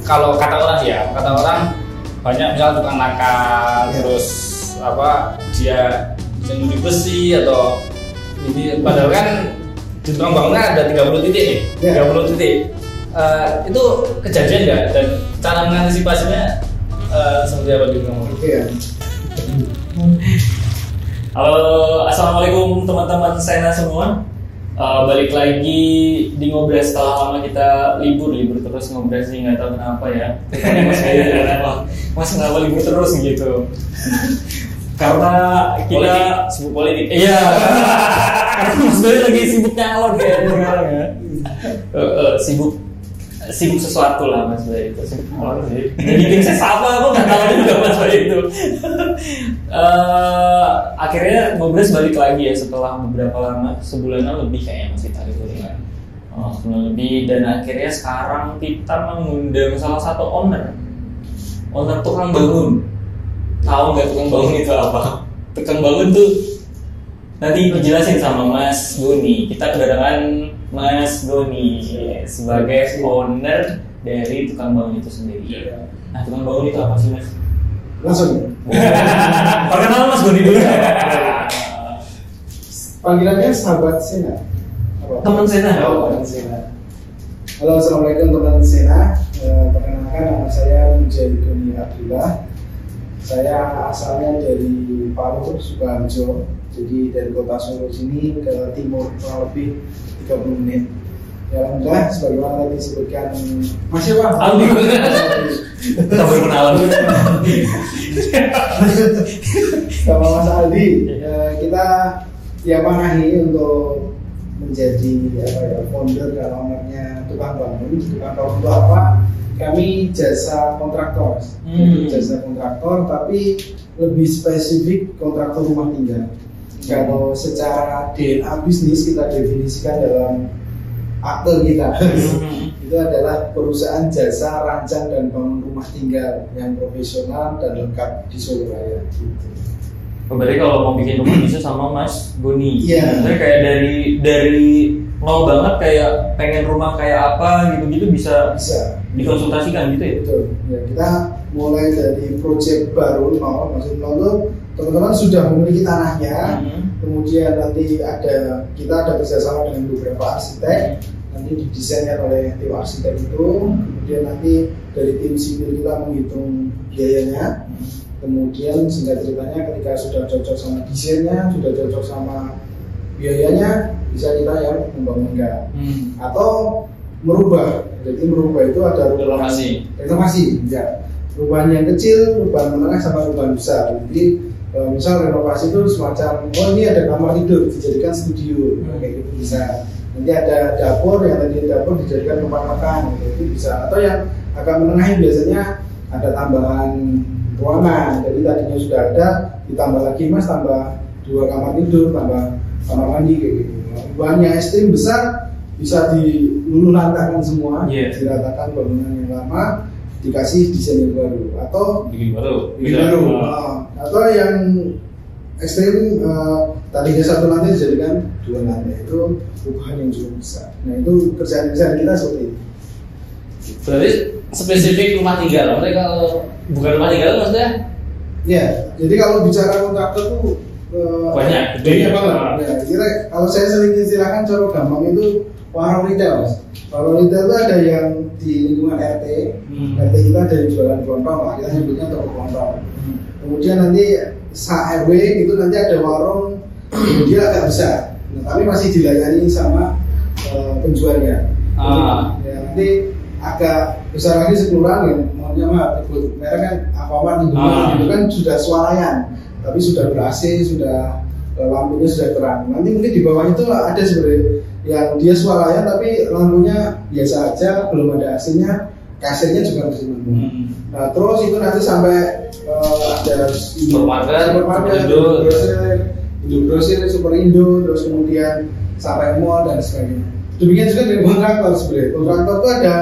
kalau kata orang banyak misalnya tukang nakal, terus apa dia nyuri besi atau ini, padahal kan di tukang bangunan ada 30 titik nih, 30 titik. Itu kejadian nggak, dan cara mengantisipasinya seperti apa di kamu? Halo, assalamualaikum teman-teman Sena semua. Balik lagi di Ngobrol setelah lama kita libur terus ngobrol sih, nggak tahu kenapa ya. Mas kenapa libur terus gitu? Karena kita sibuk politik. Iya. Karena Mas Bayu lagi sibuk nyalon kayaknya sekarang ya. Sibuk sesuatu lah Mas Bayu itu. Sibuk nyalon sih. Jadi tim saya sama, aku nggak tahu juga Mas Bayu itu. Akhirnya Ngobrol balik lagi ya setelah beberapa lama, sebulanan lebih kayaknya masih tadi ya. Sebulan lebih, dan akhirnya sekarang kita mengundang salah satu owner tukang bangun. Tahu nggak tukang bangun itu apa? Tukang bangun tuh nanti dijelasin sama Mas Goni. Kita kedatangan Mas Goni sebagai owner dari tukang bangun itu sendiri. Nah, tukang bangun itu apa sih Mas? Langsung. Perkenalan Mas Goni dulu. Panggilannya sahabat Sena. Teman Sena. Teman Sena. Halo, assalamualaikum teman Sena. Perkenalkan, nama saya Mujahid Goni Abdullah. Saya asalnya dari Palu, Sukoharjo. Jadi dari kota Solo sini ke timur kurang lebih 30 menit. Ya, alhamdulillah sebagaimana tadi disebutkan Mas siapa? Aldi. Kita berkenalan. Sama Mas Aldi, kita diamanahi untuk menjadi founder dan ownernya tukang bangun. Tukang bangun itu apa? Kami jasa kontraktor, jasa kontraktor, tapi lebih spesifik kontraktor rumah tinggal. Kalau secara DNA bisnis kita definisikan dalam akte kita, itu adalah perusahaan jasa rancang dan bangun rumah tinggal yang profesional dan lengkap di Solo Raya. Gitu. Berarti kalau mau bikin rumah bisa sama Mas Goni. Iya. Jadi kayak dari nol banget, kayak pengen rumah kayak apa gitu-gitu bisa dikonsultasikan gitu ya. Betul. Ya, kita mulai dari proyek baru nol, maksud nol itu teman-teman sudah memiliki tanahnya, kemudian nanti kita ada kerjasama dengan beberapa arsitek, nanti didesainkan oleh tim arsitek itu, kemudian nanti dari tim sipil kita menghitung biayanya. Kemudian singkat ceritanya ketika sudah cocok sama desainnya, sudah cocok sama biayanya, bisa kita yang membangunkan atau merubah. Jadi merubah itu ada renovasi ya. Perubahan yang kecil, perubahan menengah, sama perubahan besar. Jadi misal renovasi itu semacam, ini ada kamar tidur dijadikan studio, kayak gitu bisa. Nanti ada dapur, yang tadi dapur dijadikan tempat makan, gitu. Itu bisa. Atau yang agak menengah biasanya ada tambahan ruangan, jadi tadinya sudah ada, ditambah lagi mas, tambah 2 kamar tidur, tambah kamar mandi kayak gitu. Bahannya ekstrim besar, bisa diluluh-lantakan semua, diratakan bangunan yang lama, dikasih desain yang baru, atau bikin baru. Atau yang ekstrim tadinya 1 lantai dijadikan 2 lantai, itu perubahan yang cukup besar. Nah itu kerjaan-kerjaan kita seperti itu. Berarti spesifik rumah tinggal, maksudnya kalau bukan rumah tinggal maksudnya? Ya, jadi kalau bicara kontraktor itu banyak banget. Ya, kira kalau saya sering istilahkan cara gampang itu warung retail. Warung retail itu ada yang di lingkungan RT, RT kita ada yang jualan kelontong, kita nyebutnya toko kelontong. Kemudian nanti RW itu nanti ada warung, dia agak besar, tapi masih dilayani sama penjualnya. Ya, nanti agak besar lagi sekelurahan ya, maunya mah merek kan Alfamart itu kan sudah swalayan, tapi sudah ber-AC, sudah lampunya sudah terang. Nanti mungkin di bawahnya itu ada sebenarnya yang dia swalayan tapi lampunya biasa aja, belum ada AC-nya, kasirnya juga masih mampu. Nah terus itu nanti sampai ada supermarket, Indogrosir, Super Indo, terus kemudian sampai mall dan sebagainya. Demikian juga dengan kontraktor sebenarnya. Kontraktor itu ada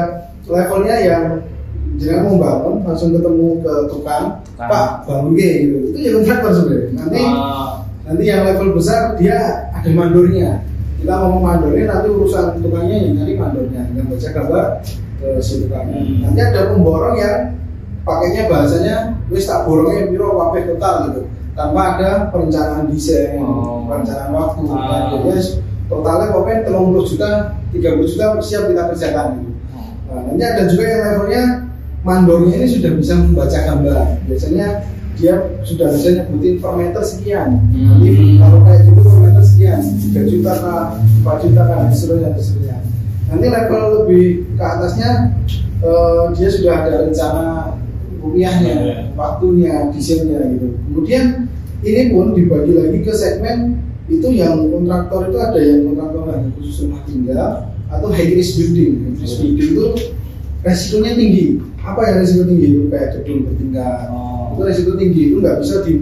levelnya yang jangan mau bangun langsung ketemu ke tukang. Pak bangun gitu. Itu ya kontraktor sebenarnya. Nanti yang level besar dia ada mandornya. Kita ngomong mandornya, nanti urusan tukangnya yang nyari mandornya, yang baca gambar ke situ kan. Nanti ada pemborong yang pakainya bahasanya wis tak borongnya piro kabeh total gitu, tanpa ada perencanaan desain, perencanaan waktu. Jadi totalnya pokoknya 30 juta, 30 juta siap kita kerjakan gitu. Nah, nanti ada juga yang levelnya mandornya ini sudah bisa membaca gambar. Biasanya dia sudah bisa nyebutin per meter sekian. Nanti kalau kayak gitu per meter sekian, 3 juta kah, 4 juta kah, dan seterusnya. Nanti level lebih ke atasnya dia sudah ada rencana rupiahnya, waktunya, desainnya gitu. Kemudian ini pun dibagi lagi ke segmen itu yang kontraktor itu ada yang kontraktor hanya khusus rumah tinggal atau high risk building. High risk building itu resikonya tinggi. Apa yang resiko tinggi itu kayak gedung bertingkat. Itu resiko tinggi, itu nggak bisa di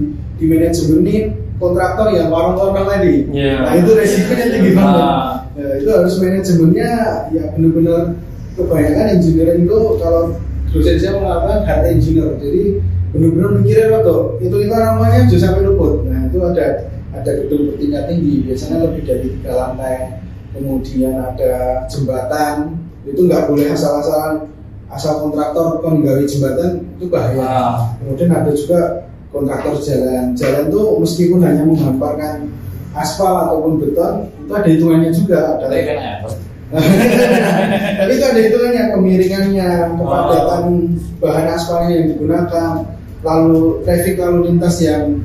manajemen nih kontraktor yang warung-warung tadi. Nah itu resikonya tinggi banget. Nah, itu harus manajemennya ya benar-benar. Kebanyakan engineering itu kalau dosen saya mengatakan hard engineer, jadi benar-benar mikirin waktu itu namanya juga sampai luput. Nah itu ada gedung bertingkat tinggi, biasanya lebih dari 3 lantai, kemudian ada jembatan, itu nggak boleh asal kontraktor menggawe jembatan, itu bahaya. Kemudian ada juga kontraktor jalan tuh meskipun hanya menghamparkan aspal ataupun beton, itu ada hitungannya juga. Tapi itu ada hitungannya, kemiringannya, kepadatan bahan aspalnya yang digunakan, lalu traffic lalu lintas yang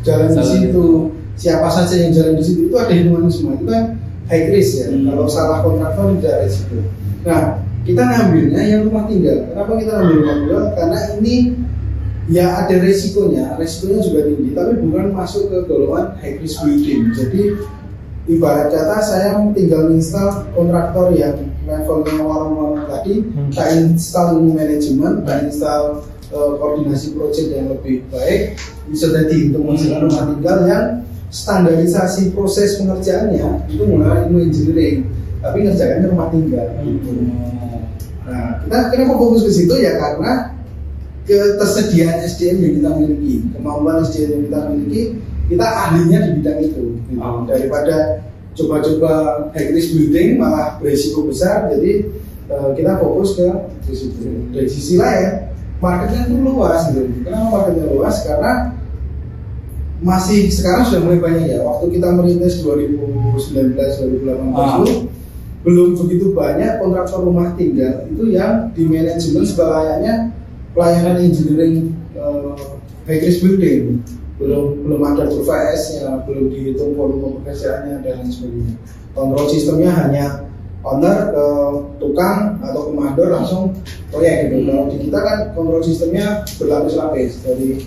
jalan di situ, siapa saja yang jalan di situ, itu ada hitungannya semua. Itu kan high risk ya. Kalau salah kontraktor tidak resiko. Nah, kita ngambilnya yang rumah tinggal. Kenapa kita ngambil rumah tinggal? Karena ini ya ada resikonya juga tinggi, tapi bukan masuk ke golongan high risk building. Jadi ibarat kata saya tinggal install kontraktor yang levelnya warung-warung tadi, tak install ilmu manajemen, tak install koordinasi proyek yang lebih baik, bisa jadi untuk menghasilkan rumah tinggal yang standarisasi proses pengerjaannya itu menggunakan ilmu engineering, tapi ngerjakannya rumah tinggal. Nah, kita kenapa fokus ke situ ya karena ketersediaan SDM yang kita miliki, kemampuan SDM yang kita miliki, kita ahlinya di bidang itu. Daripada coba-coba high risk building malah berisiko besar, jadi kita fokus ke situ. Dari sisi lain, marketnya itu luas gitu. Kenapa marketnya luas? Karena masih sekarang sudah mulai banyak ya. Waktu kita merintis 2019-2018 belum begitu banyak kontraktor rumah tinggal itu yang di manajemen sebaliknya pelayanan engineering high risk building. Belum ada survei-nya, belum dihitung volume pekerjaannya dan lain sebagainya. Kontrol sistemnya hanya owner ke tukang atau ke mandor langsung proyek gitu. Kalau di kita kan kontrol sistemnya berlapis-lapis. Dari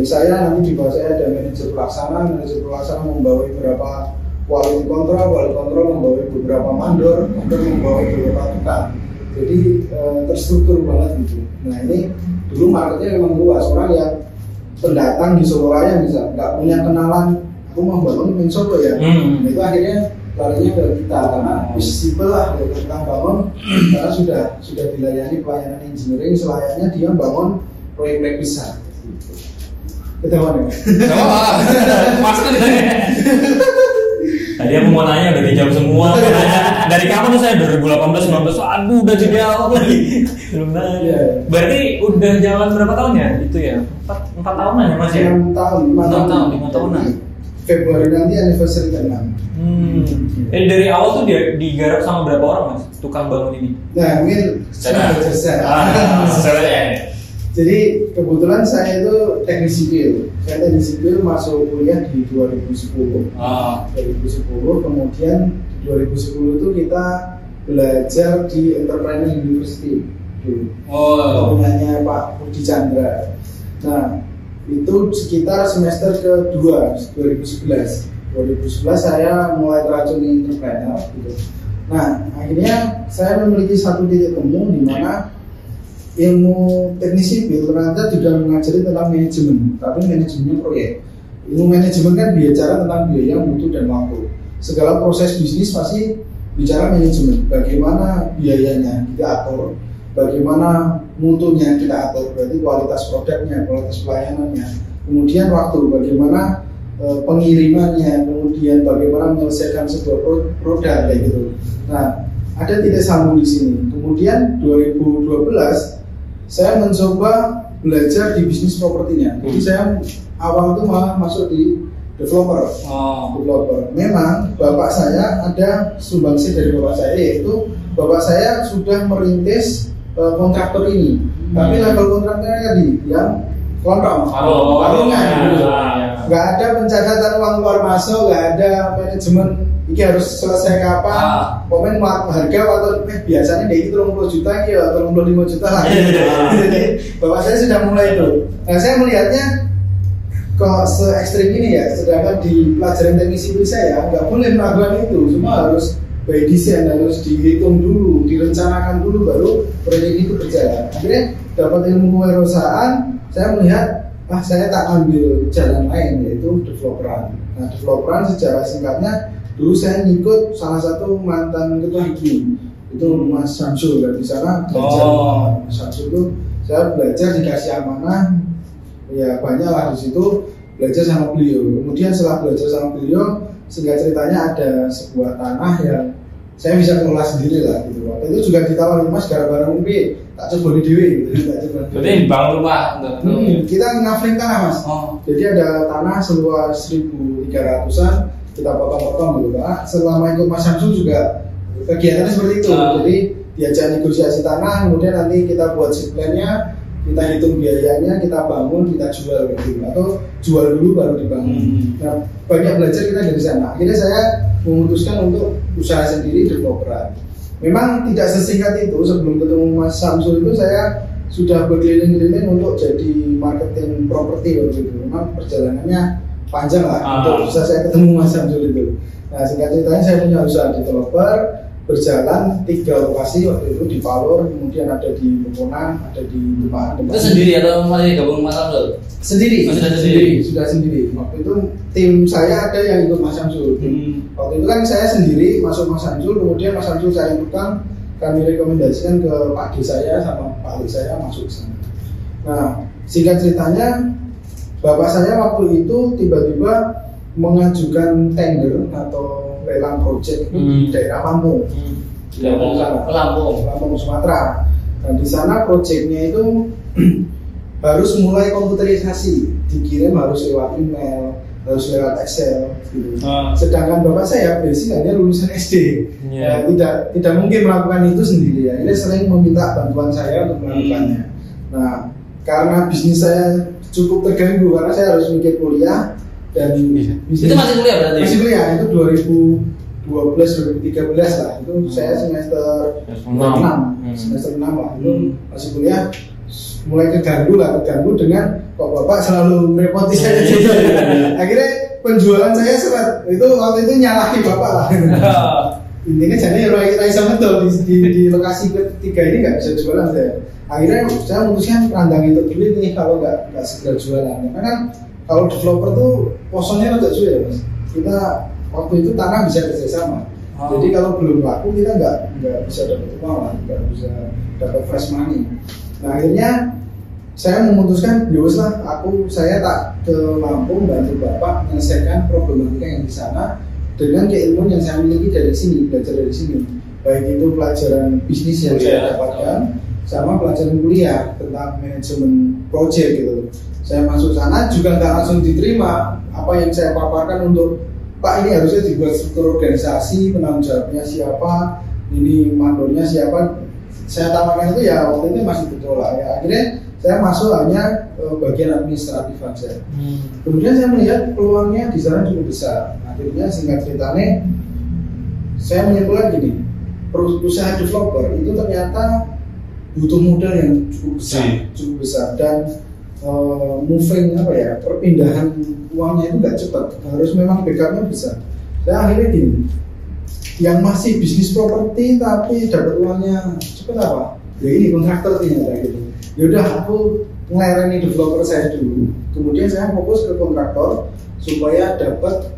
saya nanti di bawah saya ada manajer pelaksana membawa beberapa quality control membawa beberapa mandor membawa beberapa tukang. Jadi terstruktur banget gitu. Nah ini dulu marketnya memang luas, orang yang pendatang di Solo Raya bisa nggak punya kenalan, aku mau bangun di Solo ya. Nah, itu akhirnya larinya ke kita karena visible lah tentang bangun karena sudah dilayani pelayanan engineering selayaknya dia bangun proyek-proyek besar. Ketahuan ya? Maksudnya tadi aku mau nanya udah dijawab semua. Dari kapan tuh saya 2018-19, aduh udah jadi awal lagi. Belum nanya. Berarti udah jalan berapa tahun ya? Itu ya 4 tahunan ya Mas ya? 6 tahun, 5 tahunan. Februari nanti anniversary ke-6. Dari awal tuh dia digarap sama berapa orang Mas? Tukang bangun ini? Nah mungkin secara jadi kebetulan saya itu teknik sipil. Saya teknik sipil masuk kuliah di 2010. 2010 kemudian di 2010 itu kita belajar di Entrepreneur University dulu. Punyanya Pak Budi Chandra. Nah itu sekitar semester kedua 2011 saya mulai teracuni entrepreneur gitu. Nah akhirnya saya memiliki satu titik temu di mana ilmu teknik sipil ternyata juga mengajari tentang manajemen, tapi manajemennya proyek. Ilmu manajemen kan bicara tentang biaya, mutu dan waktu. Segala proses bisnis pasti bicara manajemen. Bagaimana biayanya kita atur, bagaimana mutunya kita atur, berarti kualitas produknya, kualitas pelayanannya. Kemudian waktu, bagaimana pengirimannya, kemudian bagaimana menyelesaikan sebuah produk kayak gitu. Nah, ada titik sambung di sini. Kemudian 2012 saya mencoba belajar di bisnis propertinya. Jadi saya awal itu malah masuk di developer. Developer. Memang bapak saya ada sumbangsi dari bapak saya, yaitu bapak saya sudah merintis kontraktor ini. Tapi level kontraktornya tadi yang kontrak, warungan. Nggak ada pencatatan uang keluar masuk, nggak ada manajemen. Ini harus selesai kapan? Komen harga atau biasanya dari 30 juta ya, atau 25 juta lah. Jadi bapak saya sudah mulai itu. Nah saya melihatnya kok se ekstrim ini ya. Sedangkan di pelajaran teknik sipil saya nggak boleh melakukan itu. Semua harus by design, harus dihitung dulu, direncanakan dulu baru proyek itu berjalan. Akhirnya dapat ilmu kewirausahaan, saya melihat saya tak ambil jalan lain, yaitu developeran. Nah developeran secara singkatnya, dulu saya ngikut salah satu mantan ketua HIPMI, itu Mas Samsul. Dan di sana belajar Mas Samsul itu saya belajar, dikasih amanah ya banyak lah di situ, belajar sama beliau. Kemudian setelah belajar sama beliau, singkat ceritanya ada sebuah tanah yang saya bisa kelola sendiri lah gitu. Waktu itu juga ditawarin, Mas gara-gara UMP tak coba di dewi gitu. Berarti bangun rumah. Kita ngafling tanah Mas. Jadi ada tanah seluas 1.300-an, kita potong-potong gitu Pak. Selama ikut Mas Samsul juga kegiatannya seperti itu. Jadi diajak negosiasi tanah, kemudian nanti kita buat plan-nya, kita hitung biayanya, kita bangun, kita jual gitu, atau jual dulu baru dibangun. Nah banyak belajar kita dari sana. Akhirnya saya memutuskan untuk usaha sendiri developeran. Memang tidak sesingkat itu. Sebelum ketemu Mas Samsul itu saya sudah berkeliling-keliling untuk jadi marketing properti waktu itu. Memang perjalanannya panjang lah untuk bisa saya ketemu Mas Samsul itu. Nah singkat ceritanya saya punya usaha developer, berjalan 3 lokasi waktu itu di Palur, kemudian ada di Peponan, ada di Tumpahan. Itu sendiri atau masih gabung Mas Samsul? Sendiri. Sudah sendiri. Waktu itu tim saya ada yang ikut Mas Samsul. Waktu itu kan saya sendiri masuk Mas Samsul, kemudian Mas Samsul cari tukang, kami rekomendasikan ke Pak D saya sama Pak Ali saya masuk ke sana. Nah singkat ceritanya, bapak saya waktu itu tiba-tiba mengajukan tender atau lelang proyek di daerah Lampung, Lampung Sumatera. Dan di sana proyeknya itu harus mulai komputerisasi, dikirim harus lewat email, harus lewat Excel gitu. Sedangkan bapak saya basic hanya lulusan SD, tidak mungkin melakukan itu sendiri ya. Ini sering meminta bantuan saya untuk melakukannya. Nah karena bisnis saya cukup terganggu karena saya harus mikir kuliah. Dan itu masih kuliah berarti? Masih kuliah, itu 2012, 2013 lah. Itu saya semester 6 lah. Itu masih kuliah, mulai keganggu dengan kok bapak selalu merepoti saya juga. Akhirnya penjualan saya seret. Itu waktu itu nyalahi bapak lah. Intinya jadi Raisa betul di lokasi ketiga ini nggak bisa jualan saya. Akhirnya saya memutuskan randang itu dulu nih kalau nggak segera jualan. Karena kan kalau developer tuh kosongnya agak sulit ya Mas. Kita waktu itu tanah bisa kerjasama. Jadi kalau belum laku kita nggak bisa dapat uang lah, nggak bisa dapat fresh money. Nah akhirnya saya memutuskan, yoweslah saya tak ke Lampung bantu bapak menyelesaikan problematika yang di sana dengan keilmuan yang saya miliki dari sini, belajar dari sini. Baik itu pelajaran bisnis yang saya dapatkan sama pelajaran kuliah tentang manajemen project gitu. Saya masuk sana juga nggak langsung diterima. Apa yang saya paparkan untuk Pak ini harusnya dibuat struktur organisasi, penanggung jawabnya siapa, ini mandornya siapa. Saya tawarkan itu ya waktu itu masih ditolak ya. Akhirnya saya masuk hanya bagian administratif saja. Kemudian saya melihat peluangnya di sana cukup besar. Akhirnya singkat ceritanya saya menyimpulkan gini, usaha developer itu ternyata butuh modal yang cukup besar dan moving perpindahan uangnya itu nggak cepat, harus memang backupnya besar. Saya akhirnya gini, yang masih bisnis properti tapi dapat uangnya cepat apa? Ya ini kontraktor ternyata gitu. Yaudah aku ngelereni developer saya dulu, kemudian saya fokus ke kontraktor supaya dapat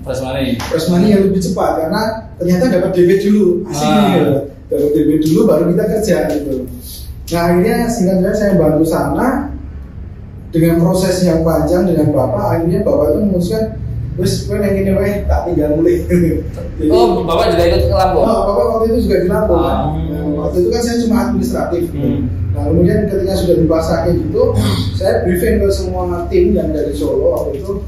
fresh money yang lebih cepat karena ternyata dapat DP dulu, asik gitu. Dapat DP dulu baru kita kerja gitu. Nah akhirnya singkatnya saya bantu sana dengan proses yang panjang dengan bapak. Akhirnya bapak itu memutuskan Terus gue yang ini weh tak tinggal mulai. Oh, Bapak juga ikut ke Lampung? Oh, Bapak waktu itu juga di Lampung kan. Nah, waktu itu kan saya cuma administratif. Nah, kemudian ketika sudah dipasangin gitu, saya briefing ke semua tim yang dari Solo waktu itu.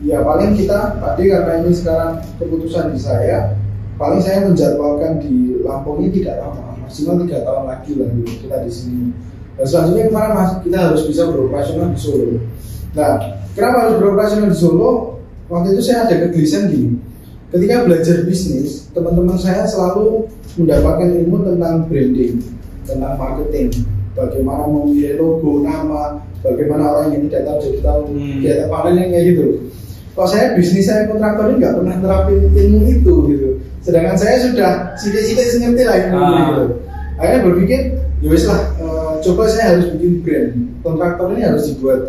Ya paling kita tadi karena ini sekarang keputusan di saya, paling saya menjadwalkan di Lampung ini tidak lama, maksimal 3 tahun lagi lah gitu, kita di sini. Dan selanjutnya kemarin kita harus bisa beroperasional di Solo. Nah, kenapa harus beroperasional di Solo? Waktu itu saya ada kegelisahan gini. Ketika belajar bisnis, teman-teman saya selalu mendapatkan ilmu tentang branding, tentang marketing, bagaimana memilih logo, nama, bagaimana orang yang tidak tahu jadi tahu, kayak panen kayak gitu. Kalau saya bisnis saya kontraktor ini nggak pernah terapin ilmu itu gitu. Sedangkan saya sudah sidik-sidik ngerti lah ilmu gitu. Akhirnya berpikir, ya wes lah, coba saya harus bikin brand. Kontraktor ini harus buat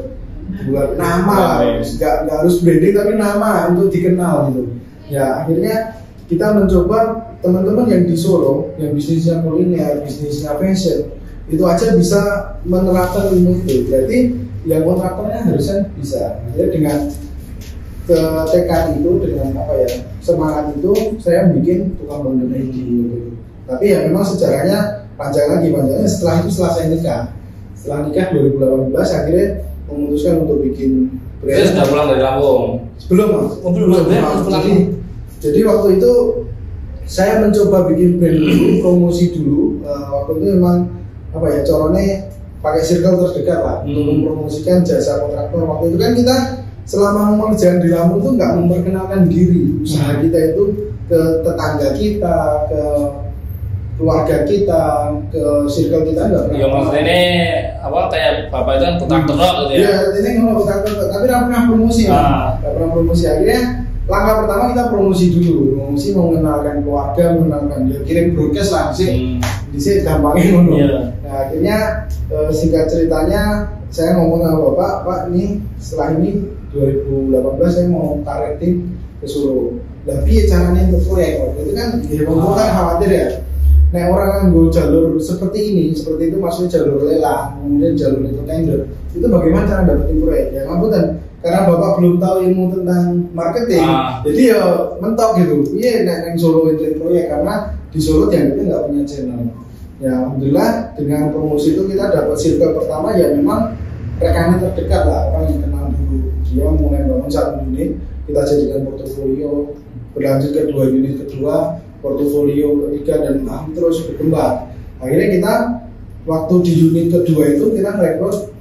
nama lah, nggak harus branding tapi nama untuk dikenal gitu. Ya akhirnya kita mencoba teman-teman yang di Solo, yang bisnisnya kuliner, bisnisnya fashion, itu aja bisa menerapkan ilmu itu. Berarti yang kontraktornya harusnya bisa. Jadi dengan tekad itu, dengan semangat itu, saya bikin tukang bangun ID gitu. Tapi ya memang sejarahnya panjangnya setelah saya nikah. Setelah nikah 2018 akhirnya memutuskan untuk bikin brand. Saya sudah pulang dari Lampung. Belum mas. Jadi waktu itu saya mencoba bikin brand dulu, promosi dulu. Waktu itu memang corone pakai circle terdekat lah untuk mempromosikan jasa kontraktor. Waktu itu kan kita selama mengerjakan di Lampung tuh nggak memperkenalkan diri usaha kita itu ke tetangga kita, ke keluarga kita, ke circle kita nggak pernah. Iya maksudnya ini kayak bapak itu kan kontraktor gitu ya? Iya, ini ngomong kontraktor, tapi nggak pernah promosi, nggak pernah promosi. Akhirnya langkah pertama kita promosi dulu, promosi mengenalkan keluarga, mengenalkan dia kirim broadcast lah sih, di sini gampangin dulu. Nah akhirnya singkat ceritanya saya ngomong sama Pak, ini setelah ini 2018 saya mau targeting ke Solo. Tapi caranya untuk proyek waktu itu kan kan khawatir ya. Nah orang yang gue jalur seperti itu maksudnya jalur lelang, kemudian jalur itu tender, itu bagaimana cara dapetin proyek? Ya ngapunten, karena bapak belum tahu ilmu tentang marketing, jadi ya mentok gitu. Iya, naik Solo itu proyek karena di Solo dianggapnya nggak punya channel. Ya alhamdulillah dengan promosi itu kita dapat circle pertama ya memang rekannya terdekat lah, orang yang kenal dulu. Dia mulai bangun 1 unit, kita jadikan portofolio, berlanjut ke 2 unit kedua, portofolio ketiga, dan terus berkembang. Akhirnya kita waktu di unit kedua itu kita merekrut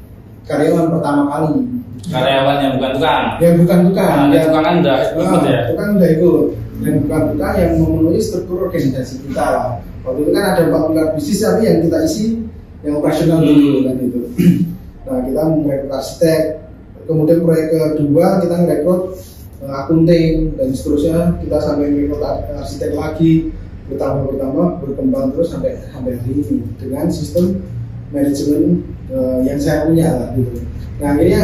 karyawan pertama kali. Karyawan yang bukan tukang. Yang bukan tukang. Yang tukang kan udah ikut ya. Tukang udah ikut. Dan bukan tukang yang memenuhi struktur organisasi kita. Waktu itu kan ada 4 pilar bisnis tapi yang kita isi yang operasional dulu kan itu. Nah kita merekrut arsitek. Kemudian proyek kedua kita merekrut akunting dan seterusnya, kita sampai merekrut arsitek lagi, bertambah berkembang terus sampai hari ini dengan sistem manajemen yang saya punya lah gitu. Nah akhirnya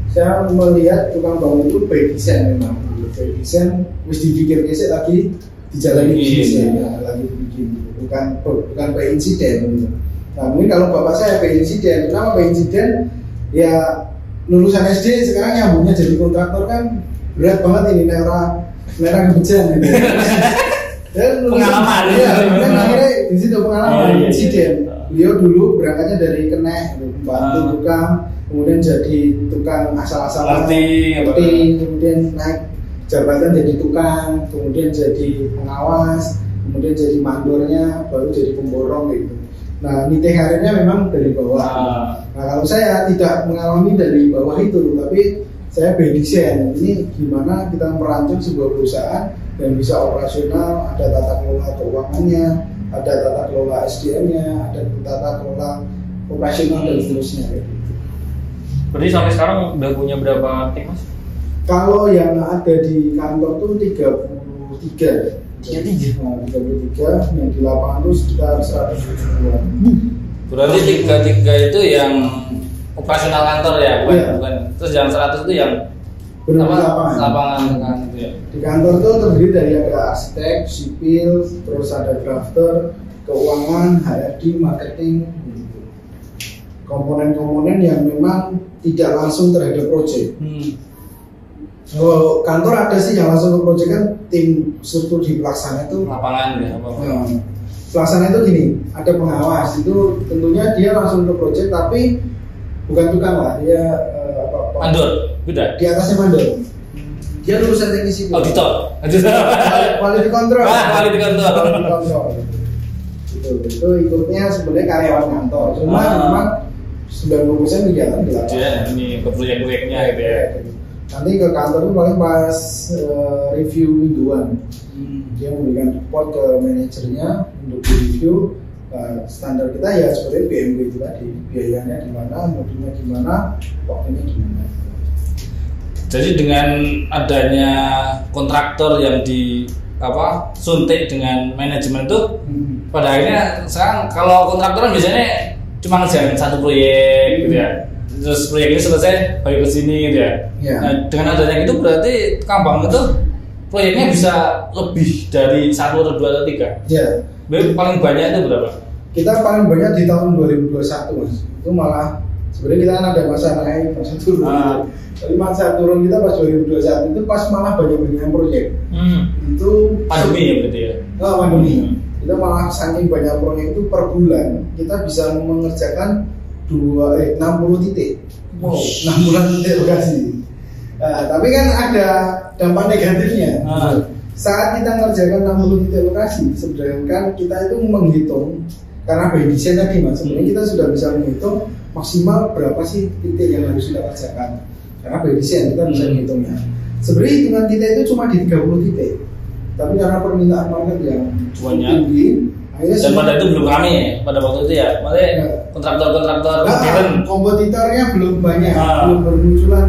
saya melihat tukang bangun itu by design memang, by design mesti dipikir gesek lagi dijalani bisnisnya, lagi bikin bukan by insiden gitu. Nah mungkin kalau bapak saya by insiden, kenapa by insiden? Ya lulusan SD sekarang nyambungnya jadi kontraktor kan berat banget ini merah kebencian gitu. Pengalaman ya, kan akhirnya di situ pengalaman insiden. Beliau dulu berangkatnya dari Kenek, bantu tukang, kemudian jadi tukang asal-asalan, kemudian naik jabatan jadi tukang, kemudian jadi pengawas, kemudian jadi mandornya, baru jadi pemborong gitu. Nah, nite karirnya memang dari bawah. Nah, kalau saya tidak mengalami dari bawah itu, tapi saya by design. Ini gimana kita merancang sebuah perusahaan dan bisa operasional, ada tata kelola keuangannya, ada tata kelola SDM-nya, ada tata kelola operasional dan seterusnya. Berarti sampai sekarang udah punya berapa tim mas? Kalau yang ada di kantor tuh 33. 33, yang di lapangan itu sekitar 170-an. Berarti 33 itu yang operasional kantor ya, bukan. Terus yang 100 itu yang lapangan kan itu ya. Di kantor itu terdiri dari ada arsitek, sipil, terus ada drafter, keuangan, HRD, marketing, gitu. Komponen-komponen yang memang tidak langsung terhadap proyek. Kalau kantor ada sih yang langsung ke project kan, tim struktur di pelaksana itu lapangan ya apa? Pelaksana itu gini, ada pengawas itu tentunya dia langsung ke project tapi bukan tukang lah, dia Mandor, beda. di atasnya mandor. Dia lulusan teknik sipil. Auditor. Quality control. Quality control. Itu ikutnya sebenarnya karyawan kantor. Cuma memang 90% kegiatan di lapangan. Dia ini ke proyek-proyeknya gitu ya. Nanti ke kantor itu paling pas review mingguan. Dia memberikan report ke manajernya untuk di review. Standar kita ya seperti BMW itu tadi, biayanya gimana, modulnya gimana, waktunya gimana. Jadi dengan adanya kontraktor yang suntik dengan manajemen itu, pada akhirnya sekarang kalau kontraktor biasanya cuma ngerjain satu proyek gitu ya, terus proyek ini selesai balik ke sini gitu ya. Nah, dengan adanya itu berarti Kambang itu proyeknya bisa lebih dari 1 atau 2 atau 3. Ya. Paling banyak itu berapa? Kita paling banyak di tahun 2021 mas. Itu malah sebenarnya kita kan ada masa naik, masa turun. Tapi masa turun kita pas 2021 itu pas malah banyak proyek. Itu pandemi ya berarti ya? Pandemi. Kita malah saking banyak proyek itu per bulan kita bisa mengerjakan 60 titik. 6 bulan titik lokasi. Tapi kan ada dampak negatifnya. Saat kita mengerjakan 60 titik lokasi, sedangkan kita itu menghitung karena by design tadi mas, sebenarnya kita sudah bisa menghitung maksimal berapa sih titik yang harus kita kerjakan. Karena by design kita bisa menghitungnya. Sebenarnya hitungan kita itu cuma di 30 titik, tapi karena permintaan market yang tinggi, akhirnya dan pada itu belum rame ya pada waktu itu ya, maksudnya kontraktor kompetitornya belum banyak, belum bermunculan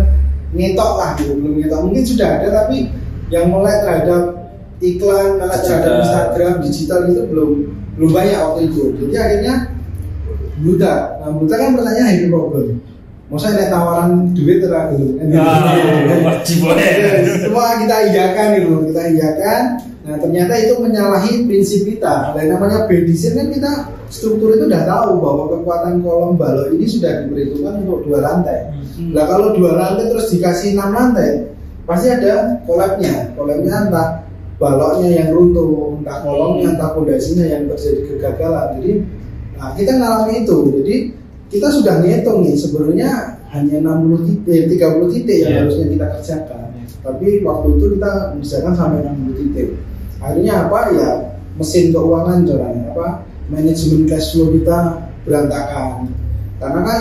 ngetok lah gitu, belum ngetok. Mungkin sudah ada tapi yang mulai terhadap iklan, terhadap Instagram, digital itu belum banyak waktu itu. Jadi akhirnya buta. Nah buta kan pertanyaan happy problem. Mau saya tawaran duit terlalu semua kita iyakan gitu, kita iyakan. Nah ternyata itu menyalahi prinsip kita. Lain namanya by design kan kita struktur itu udah tahu bahwa kekuatan kolom balok ini sudah diperhitungkan untuk 2 lantai. Nah kalau 2 lantai terus dikasih 6 lantai, pasti ada kolabnya entah baloknya yang runtuh, entah kolomnya, entah pondasinya yang terjadi kegagalan. Jadi kita ngalami itu. Jadi kita sudah ngitung nih sebenarnya hanya 30 titik yang harusnya kita kerjakan. Tapi waktu itu kita mengerjakan sampai 60 titik. Akhirnya apa ya, mesin keuangan manajemen cash flow kita berantakan. Karena kan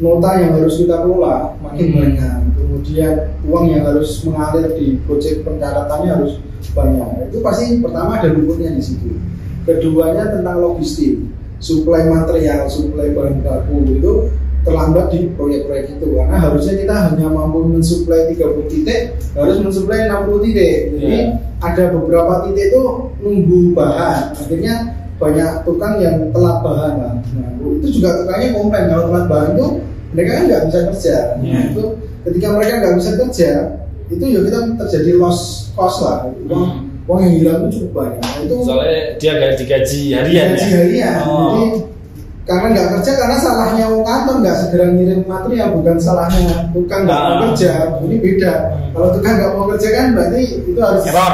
nota yang harus kita kelola makin banyak. Kemudian uang yang harus mengalir di proyek pencatatannya harus banyak. Itu pasti pertama ada luputnya di situ. Keduanya tentang logistik, suplai material, suplai bahan baku itu terlambat di proyek-proyek itu. Karena harusnya kita hanya mampu mensuplai 30 titik, harus mensuplai 60 titik. Jadi ada beberapa titik itu nunggu bahan. Akhirnya banyak tukang yang telat bahan. Nah, itu juga tukangnya komplain kalau telat bahan itu mereka kan nggak bisa kerja. Nah, itu ketika mereka nggak bisa kerja, itu ya kita terjadi loss cost lah. Uang yang hilang itu cukup banyak. Nah, itu soalnya dia gaji harian. Jadi karena nggak kerja, karena salahnya kantor nggak segera ngirim material, bukan salahnya tukang nggak mau kerja. Ini beda. Kalau tukang nggak mau kerja kan berarti itu harus error.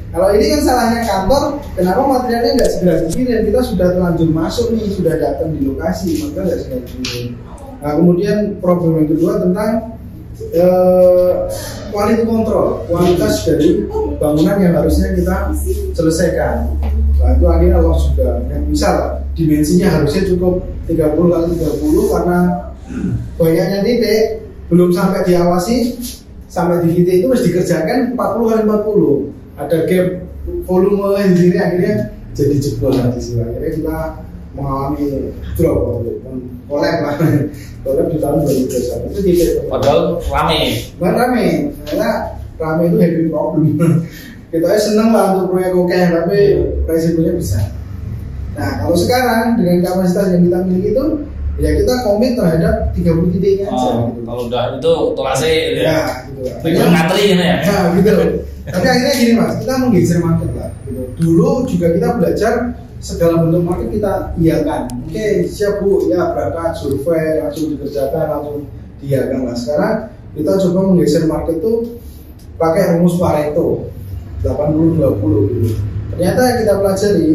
Kalau ini kan salahnya kantor, kenapa materialnya nggak segera dikirim? Kita sudah terlanjur masuk nih, sudah datang di lokasi, maka nggak segera dikirim. Nah kemudian problem yang kedua tentang quality control, kualitas dari bangunan yang harusnya kita selesaikan. Nah itu akhirnya Allah juga misal dimensinya harusnya cukup 30x30 karena banyaknya titik belum sampai diawasi, sampai di titik itu harus dikerjakan 40x40. Ada gap volume sendiri, akhirnya jadi jebol di sini. Akhirnya kita mengalami drop, collab di tahun 2021 itu titik. Padahal rame. Karena rame itu happy problem. Kita seneng lah untuk proyek oke, tapi resikonya besar. Nah kalau sekarang dengan kapasitas yang kita miliki itu, ya kita komit terhadap 30 titiknya aja. Gitu. Kalau udah itu tolase ya, gitu. Akhirnya ngantri ya. Nah gitu. Tapi akhirnya gini mas, kita menggeser market lah. Gitu. Dulu juga kita belajar segala bentuk market kita iakan. Oke, siap bu, ya berangkat survei langsung dikerjakan, langsung diiakan lah. Sekarang kita coba menggeser market tuh pakai rumus Pareto 80-20 gitu. Ternyata yang kita pelajari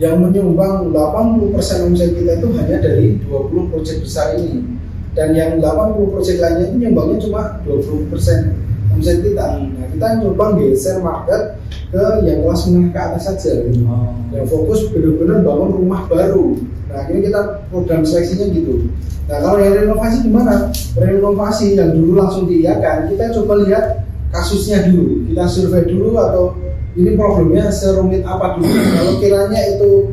yang menyumbang 80% omset kita itu hanya dari 20 proyek besar ini, dan yang 80 proyek lainnya itu nyumbangnya cuma 20% omset kita. Nah, kita coba geser market ke yang kelas menengah ke atas saja gitu. Yang fokus benar-benar bangun rumah baru. Nah, akhirnya kita program seleksinya gitu. Nah, kalau yang renovasi gimana? Renovasi yang dulu langsung diiakan, kita coba lihat kasusnya dulu, kita survei dulu atau ini problemnya serumit apa dulu. Kalau kiranya itu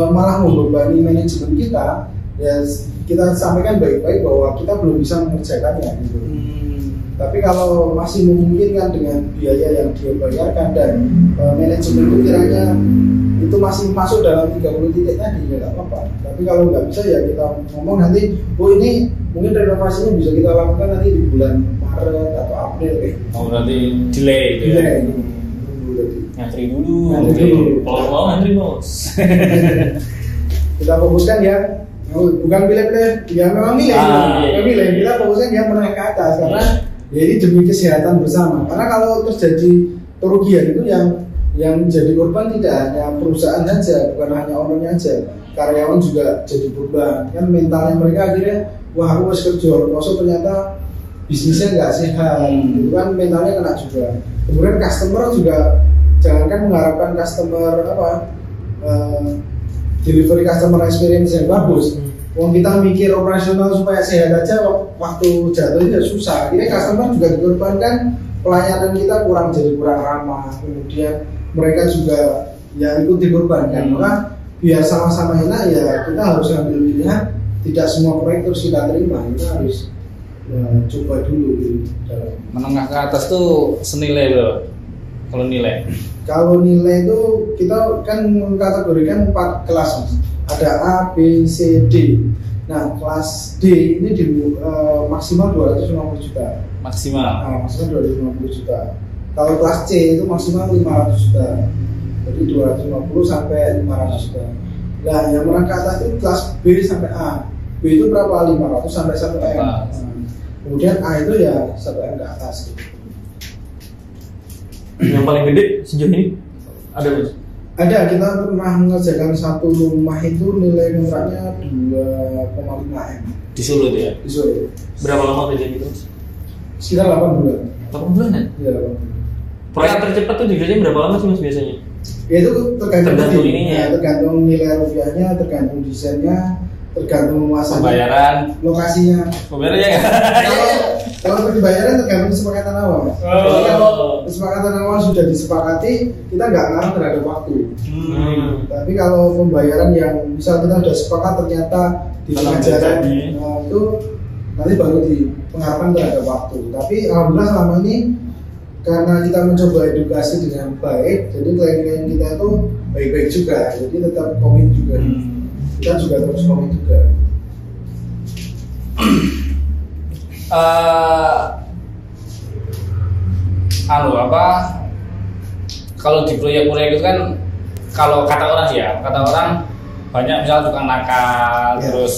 malah membebani manajemen kita, ya kita sampaikan baik-baik bahwa kita belum bisa mengerjakannya gitu. Tapi kalau masih memungkinkan dengan biaya yang dia bayarkan dan manajemen itu kiranya itu masih masuk dalam 30 titik tadi, ya nggak apa-apa. Tapi kalau nggak bisa ya kita ngomong nanti, ini mungkin renovasinya bisa kita lakukan nanti di bulan Maret atau April. Berarti delay gitu ya? Delay. Ngantri dulu. Kalau mau ngantri bos. Kita fokuskan ya, bukan pilih-pilih, ya memang milih. Kita fokuskan ya menengah ke atas karena ya ini demi kesehatan bersama. Karena kalau terjadi kerugian itu yang jadi korban tidak hanya perusahaan saja, bukan hanya ownernya aja, karyawan juga jadi korban. Kan mentalnya mereka akhirnya, wah aku harus kerja, ternyata bisnisnya nggak sehat, itu kan mentalnya kena juga. Kemudian customer juga, jangankan mengharapkan customer delivery customer experience yang bagus. Wong kita mikir operasional supaya sehat aja, waktu jatuh itu susah. Akhirnya customer juga dikorbankan, pelayanan kita kurang ramah, kemudian mereka juga ya ikut dikorbankan. Maka biar sama-sama enak ya kita harus ambil pilihan, tidak semua proyek terus kita terima, kita harus coba dulu gitu. Menengah ke atas tuh senilai bro. Kalau nilai itu kita kan mengkategorikan 4 kelas mas. Ada A, B, C, D. Nah kelas D ini maksimal 250 juta. Maksimal 250 juta. Kalau kelas C itu maksimal 500 juta. Jadi 250 sampai 500 juta. Nah yang menengah ke atas itu kelas B sampai A. B itu berapa? 500 sampai 1 M. Kemudian A itu ya 1 M ke atas gitu. Yang paling gede sejauh ini ada mas? Ada, kita pernah mengerjakan satu rumah itu nilai kontraknya 2,5 M. Di Solo itu ya? Di Solo. Berapa lama kerja gitu mas? Sekitar 8 bulan. 8 bulan ya? Iya 8 bulan. Proyek tercepat tuh dikerjain berapa lama sih mas biasanya? Ya itu tergantung ininya ya? Tergantung nilai rupiahnya, tergantung desainnya, tergantung luasannya, pembayaran, lokasinya. Pembayarannya ya? Kalau pembayaran tergantung kesepakatan awal. Jadi kalau kesepakatan awal sudah disepakati, kita nggak ngarang terhadap waktu. Tapi kalau pembayaran yang misal kita sudah sepakat ternyata di tengah jalan, itu nanti baru di pengharapan terhadap waktu. Tapi alhamdulillah selama ini karena kita mencoba edukasi dengan baik, jadi klien-klien kita itu baik-baik juga, jadi tetap komit juga. Kita juga terus komit juga. Kalau di proyek-proyek itu kan, kalau kata orang banyak misalnya tukang nakal, terus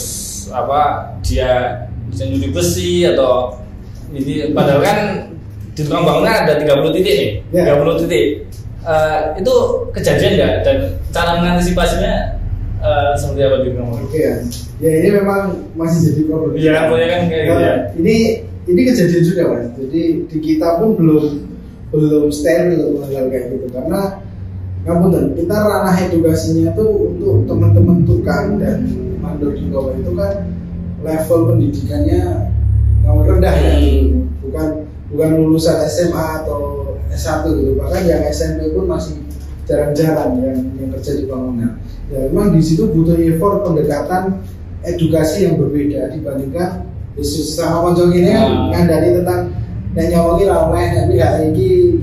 dia nyuri besi atau ini, padahal kan di tukang bangunan ada 30 titik nih, 30 titik. Itu kejadian nggak, dan cara mengantisipasinya seperti apa di rumah? Oke ya ini memang masih jadi problem. Iya proyek kan kayak gitu ya. Ini kejadian juga mas. Jadi di kita pun belum steril hal kayak gitu, karena ngapunten, kita ranah edukasinya tuh untuk teman-teman tukang dan mandor di bawah itu kan level pendidikannya rendah ya, bukan lulusan SMA atau S1 gitu, bahkan yang SMP pun masih jarang-jarang yang kerja di bangunan. Ya memang di situ butuh effort pendekatan edukasi yang berbeda dibandingkan sama konco ini ngandani tentang nyawangi ramai, ini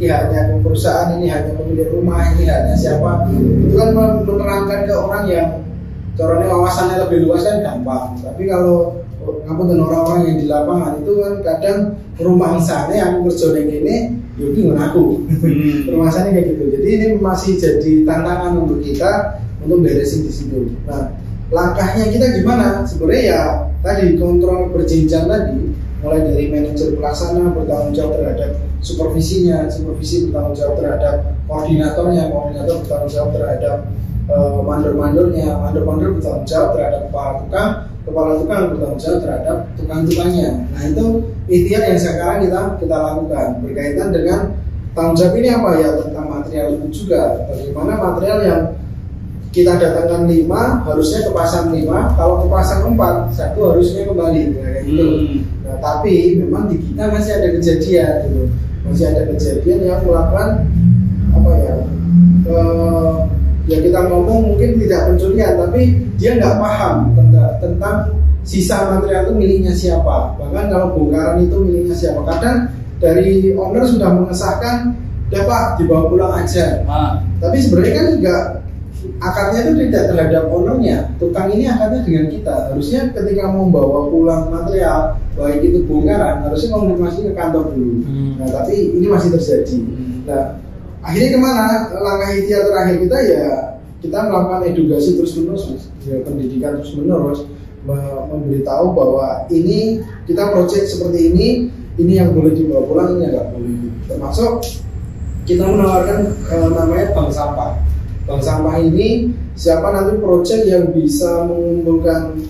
haknya perusahaan, ini haknya pemilik rumah, ini haknya siapa. Itu kan menerangkan ke orang yang caranya wawasannya lebih luas kan gampang. Tapi kalau ngapunten orang-orang yang di lapangan itu kan kadang rumah sana yang kerja ini yuk aku permasalahannya kayak gitu. Jadi ini masih jadi tantangan untuk kita untuk beresin di situ. Nah langkahnya kita gimana? Sebenarnya ya tadi kontrol berjenjang tadi. mulai dari manajer pelaksana bertanggung jawab terhadap supervisinya, supervisi bertanggung jawab terhadap koordinatornya, koordinator bertanggung jawab terhadap mandor-mandornya, mandor-mandor bertanggung jawab terhadap kepala tukang bertanggung jawab terhadap tukang-tukangnya. Nah itu ikhtiar yang sekarang kita lakukan berkaitan dengan tanggung jawab ini apa ya, tentang material itu juga. Bagaimana material yang kita datangkan 5 harusnya kepasang 5, kalau kepasang 4 1 harusnya kembali kayak gitu. Nah, tapi memang di kita masih ada kejadian gitu. Masih ada kejadian yang melakukan apa ya? Ya kita ngomong mungkin tidak pencurian, tapi dia nggak paham tentang sisa material itu miliknya siapa. Bahkan kalau bongkaran itu miliknya siapa. Kadang dari owner sudah mengesahkan, "Ya Pak, dibawa pulang aja." Tapi sebenarnya kan juga akadnya itu tidak terhadap ownernya. Tukang ini akadnya dengan kita. Harusnya ketika mau membawa pulang material, baik itu bongkaran, harusnya konfirmasi ke kantor dulu. Nah, tapi ini masih terjadi. Nah, akhirnya kemana? Langkah ikhtiar terakhir kita ya kita melakukan edukasi terus-menerus, ya, pendidikan terus-menerus, memberitahu bahwa ini kita project seperti ini yang boleh dibawa pulang, ini yang nggak boleh. Termasuk kita menawarkan namanya bank sampah. Bank sampah ini siapa nanti proyek yang bisa mengumpulkan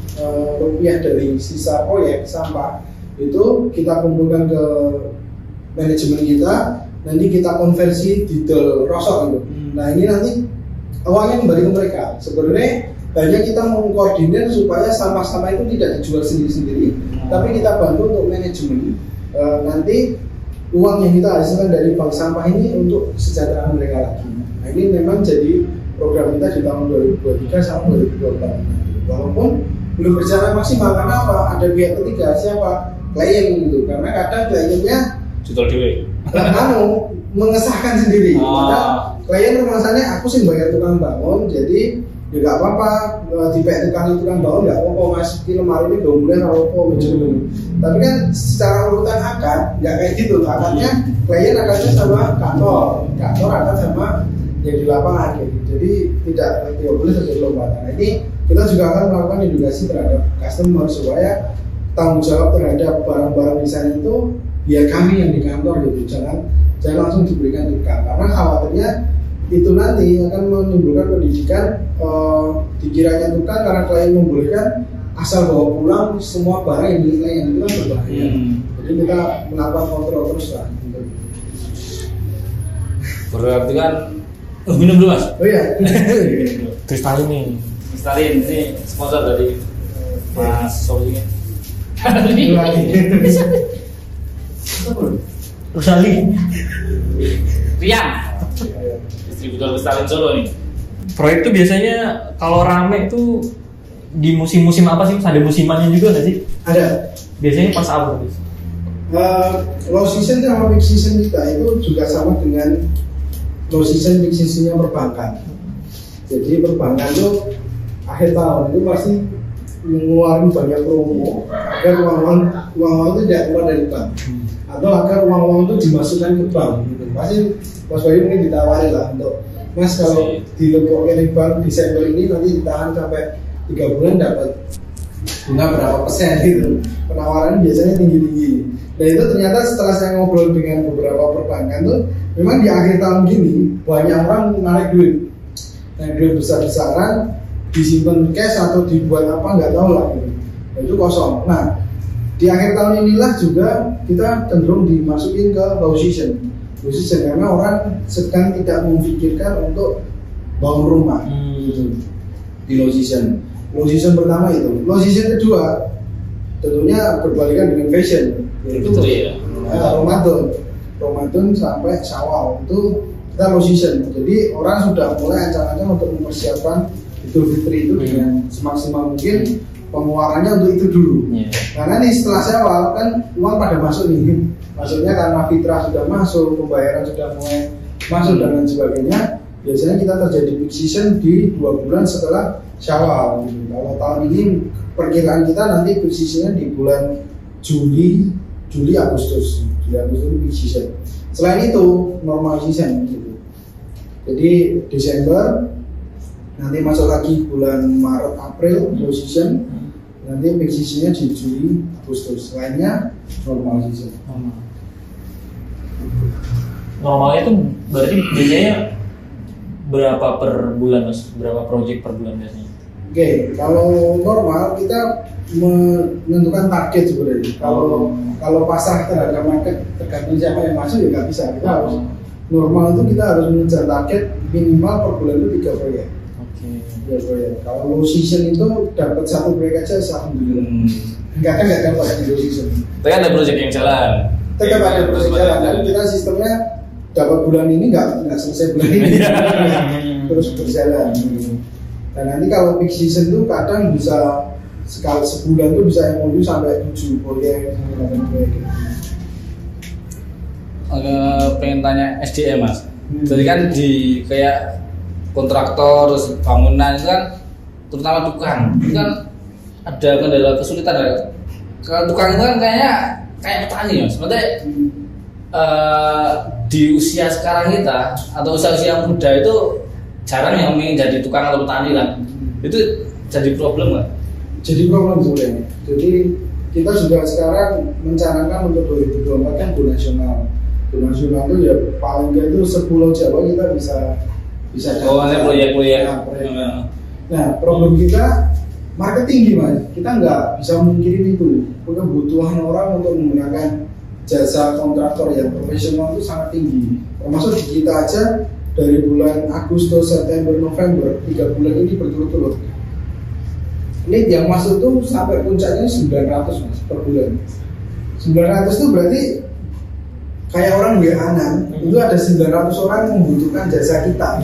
rupiah dari sisa proyek sampah itu kita kumpulkan ke manajemen kita, nanti kita konversi detail rosok gitu. Nah ini nanti uangnya kembali ke mereka. Sebenarnya hanya kita mengkoordinir supaya sampah-sampah itu tidak dijual sendiri-sendiri, tapi kita bantu untuk manajemen nanti uang yang kita hasilkan dari bank sampah ini untuk kesejahteraan mereka lagi. Nah ini memang jadi program kita di tahun 2023 sampai 2024. Walaupun belum berjalan maksimal karena apa? Ada pihak ketiga, siapa? Klien gitu. Karena kadang kliennya jual dewe. Mengesahkan sendiri. Padahal klien rumahnya aku sih bayar tukang bangun, jadi ya nggak apa-apa dipek tukang bangun nggak apa-apa mas, di lemari ini dombleng apa-apa gitu. Tapi kan secara urutan akad nggak kayak gitu. Akadnya klien akadnya sama kantor akad sama yang di lapangan gitu. Jadi tidak boleh terjadi lompatan. Nah, ini kita juga akan melakukan edukasi terhadap customer supaya tanggung jawab terhadap barang-barang di sana itu biar kami yang di kantor gitu, jangan langsung diberikan tukang, karena khawatirnya itu nanti akan menimbulkan pendidikan dikiranya tukang karena klien membolehkan asal bawa pulang semua barang yang milik klien, itu kan berbahaya. Jadi kita melakukan kontrol terus lah. Berarti kan minum dulu mas. Oh iya. Kristalin nih. Kristalin ini sponsor dari Mas Soli. Rusali. Rian. Distributor Kristalin Solo nih. Proyek tuh biasanya kalau rame tuh di musim-musim apa sih? Ada musimannya juga nggak sih? Ada. Biasanya pas apa sih? Low season sama peak season kita itu juga sama dengan low season, peak seasonnya perbankan. Jadi perbankan itu akhir tahun itu pasti mengeluarkan banyak promo agar uang-uang itu tidak keluar dari bank, atau agar uang-uang itu dimasukkan ke bank. Gitu. Pasti Mas Bayu mungkin ditawari lah untuk Mas kalau dilebokkan di bank Desember ini nanti ditahan sampai 3 bulan dapat bunga berapa persen gitu. Penawaran biasanya tinggi-tinggi. Dan itu ternyata setelah saya ngobrol dengan beberapa perbankan tuh memang di akhir tahun gini banyak orang narik duit besar-besaran, disimpan cash atau dibuat apa nggak tahu lah gitu. Nah, itu kosong. Nah di akhir tahun inilah juga kita cenderung dimasukin ke low season karena orang sedang tidak memikirkan untuk bangun rumah gitu. Di low season pertama itu. Low season kedua tentunya berbalikan dengan fashion, yaitu Ramadan sampai Syawal itu kita low season. Jadi orang sudah mulai ancang-ancang untuk mempersiapkan Idul Fitri itu dengan semaksimal mungkin pengeluarannya untuk itu dulu. Karena nih setelah Syawal kan uang pada masuk nih. Maksudnya karena fitrah sudah masuk, pembayaran sudah mulai masuk dan lain sebagainya. Biasanya kita terjadi peak season di 2 bulan setelah Syawal. Kalau tahun ini perkiraan kita nanti peak seasonnya di bulan Juli Agustus peak season. Selain itu normal season gitu. Jadi Desember nanti masuk lagi bulan Maret April low season, Nanti peak seasonnya di Juli Agustus, lainnya normal season. Normalnya itu berarti biasanya berapa per bulan Mas? Berapa project per bulan biasanya? Oke, kalau normal kita menentukan target sebenarnya. Kalau pasar terhadap market tergantung siapa yang masuk ya nggak bisa. Kita harus normal itu kita harus mengejar target minimal per bulan itu 3 proyek. Oke. 3 proyek. Kalau low season itu dapat 1 proyek aja alhamdulillah. Nggak dapat di low season. Tapi ada project yang jalan. Tetap ada project jalan. Dan kita sistemnya dapat bulan ini nggak selesai bulan ini. Terus berjalan. Dan nanti kalau peak season itu kadang bisa sekali sebulan tuh bisa MOU sampai 7 proyek, 8 proyek. Pengen tanya SDM Mas. Jadi kan di kayak kontraktor terus bangunan itu kan terutama tukang itu kan ada kendala kesulitan ya. Kalau tukang itu kan kayaknya kayak petani Mas. Maksudnya di usia sekarang kita atau usia muda itu jarang yang ingin jadi tukang atau petani lah. Itu jadi problem nggak? Jadi problem sebenarnya. Jadi kita juga sekarang mencanangkan untuk 2024 kan go nasional. Go nasional itu ya paling nggak itu sepulau Jawa kita bisa. Oh, ada proyek-proyek. Nah, problem kita market tinggi Mas. Kita nggak bisa mungkirin itu. Kebutuhan orang untuk menggunakan jasa kontraktor yang profesional itu sangat tinggi. Termasuk di kita aja dari bulan Agustus, September, November 3 bulan ini berturut-turut. Ini yang masuk tuh sampai puncaknya 900 Mas per bulan. 900 itu berarti kayak orang WA-an, itu ada 900 orang yang membutuhkan jasa kita.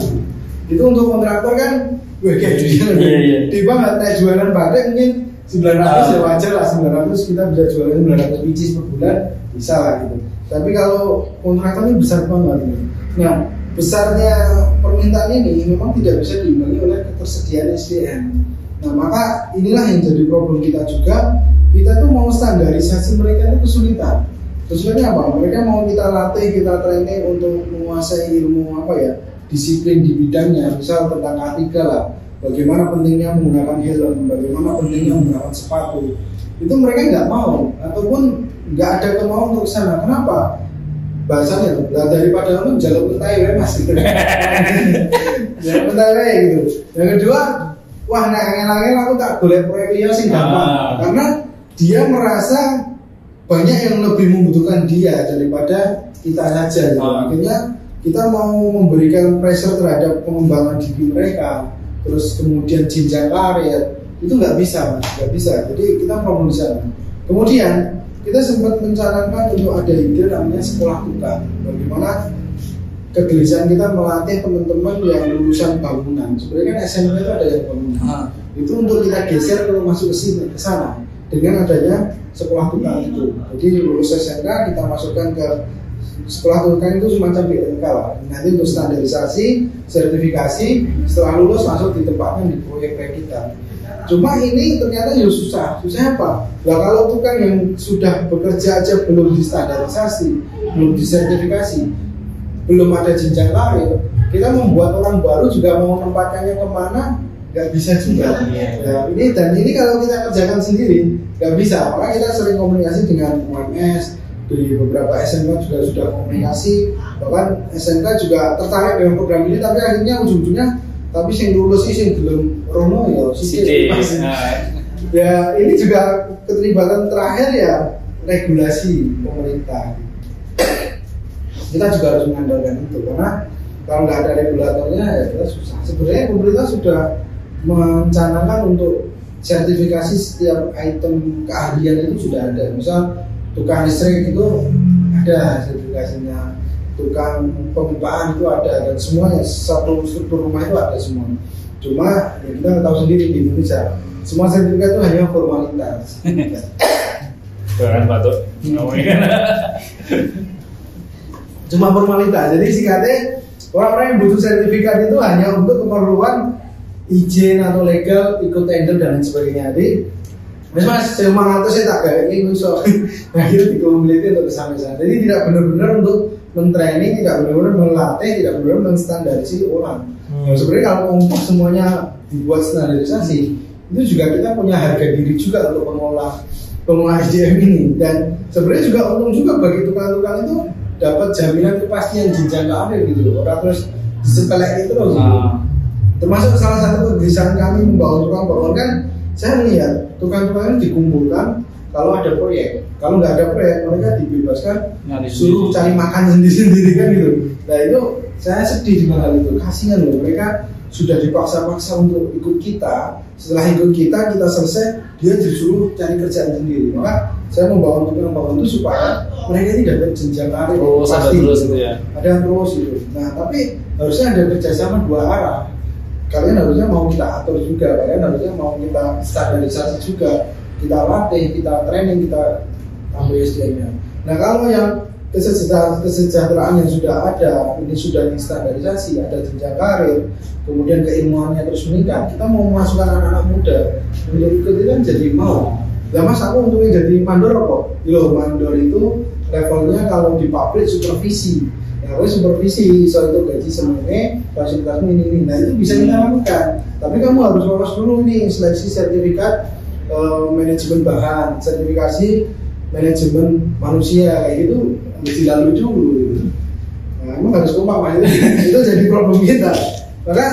Itu untuk kontraktor kan, kayak di banget naik jualan badai mungkin 900 ya wajar lah, 900 kita bisa jualan 900 biji per bulan bisa lah gitu. Tapi kalau kontraktor ini besar banget. Nah, besarnya permintaan ini memang tidak bisa diimbangi oleh ketersediaan SDM. Nah, maka inilah yang jadi problem kita juga. Kita tuh mau standarisasi mereka itu kesulitan. Kesulitannya apa? Mereka mau kita latih, kita training untuk menguasai ilmu disiplin di bidangnya. Misal tentang K3 lah, bagaimana pentingnya menggunakan helm, bagaimana pentingnya menggunakan sepatu. Itu mereka nggak mau, ataupun nggak ada kemauan untuk sana. Kenapa? Bahasanya daripada lu jalur pentai Mas gitu. Jalur pentai gitu. Yang kedua, wah angin-angin aku tak boleh proyek liya sing gampang. Karena dia merasa banyak yang lebih membutuhkan dia daripada kita saja. Gitu. Akhirnya kita mau memberikan pressure terhadap pengembangan diri mereka, terus kemudian jenjang karir itu nggak bisa, Mas. Nggak bisa. Jadi kita problem di sana. Kemudian kita sempat mencanangkan untuk ada ide namanya sekolah tukang. Bagaimana kegelisahan kita melatih teman-teman yang lulusan bangunan. Sebenarnya kan SMK itu ada yang bangunan. Itu untuk kita geser kalau masuk ke sana dengan adanya sekolah tukang itu. Jadi lulus SMK kita masukkan ke sekolah tukang itu semacam BMK lah. Nanti untuk standarisasi, sertifikasi, setelah lulus masuk ditempatkan di proyek-proyek kita. Cuma ini ternyata ya susah. Susah apa? Nah, kalau tukang yang sudah bekerja aja belum distandarisasi, belum disertifikasi, belum ada jenjang karir, kita membuat orang baru juga mau menempatkannya kemana nggak bisa juga. Nah, ini kalau kita kerjakan sendiri nggak bisa. Makanya kita sering komunikasi dengan UMS, di beberapa SMK juga sudah komunikasi. Bahkan SMK juga tertarik dengan program ini, tapi akhirnya ujung-ujungnya tapi sing lulus sih belum rono ya ya ini juga keterlibatan terakhir ya regulasi pemerintah. Kita juga harus mengandalkan itu karena kalau nggak ada regulatornya ya kita susah. Sebenarnya pemerintah sudah mencanangkan untuk sertifikasi setiap item keahlian itu sudah ada. Misal tukang listrik itu ada sertifikasinya, tukang pemipaan itu ada, dan semuanya satu struktur rumah itu ada semua. Cuma ya kita tahu sendiri di Indonesia semua sertifikat itu hanya formalitas. Jangan batuk. Cuma formalitas. Jadi singkatnya orang-orang yang butuh sertifikat itu hanya untuk keperluan izin atau legal, ikut tender dan sebagainya. Jadi Mas, saya tak kayak ini so akhirnya dikompletin untuk kesana. Jadi tidak benar-benar untuk mentraining, tidak benar-benar melatih, tidak benar-benar menstandarisasi orang. Sebenarnya kalau untuk semuanya dibuat standarisasi, itu juga kita punya harga diri juga untuk pengelola SDM ini. Dan sebenarnya juga untung juga bagi tukang-tukang itu dapat jaminan kepastian jenjang karir gitu, orang terus disepelekin terus gitu. Termasuk salah satu kegelisahan kami membangun tukang bangun kan, saya melihat tukang-tukang ini dikumpulkan kalau ada proyek. Kalau nggak ada proyek, mereka dibebaskan suruh cari makan sendiri-sendiri kan gitu. Nah itu saya sedih dengan hal itu, kasihan loh, mereka sudah dipaksa-paksa untuk ikut kita. Setelah ikut kita selesai, dia disuruh cari kerjaan sendiri. Maka saya membangun tukang-tukang itu supaya mereka ini dapat jenjang karir pasti terus gitu ya. Ada terus gitu. Nah tapi harusnya ada kerjasama dua arah. Kalian harusnya mau kita atur juga, kalian harusnya mau kita standarisasi juga, kita latih, kita training, kita tambah SDM-nya. Nah kalau yang kesejahteraan yang sudah ada, ini sudah standarisasi, ada jenjang karir, kemudian keilmuannya terus meningkat, kita mau memasukkan anak-anak muda menjadi ikut itu kan jadi mau. Nah mas aku untungnya jadi mandor kok. Mandor itu levelnya kalau di pabrik supervisi. Kalau supervisi, soal itu gaji semene, fasilitasmu ini. Nah itu bisa kita lakukan. Tapi kamu harus lolos dulu nih seleksi sertifikat manajemen bahan, sertifikasi manajemen manusia kayak gitu harus dilalui dulu. Gitu. Nah emang harus kompak mas itu jadi problem kita. Maka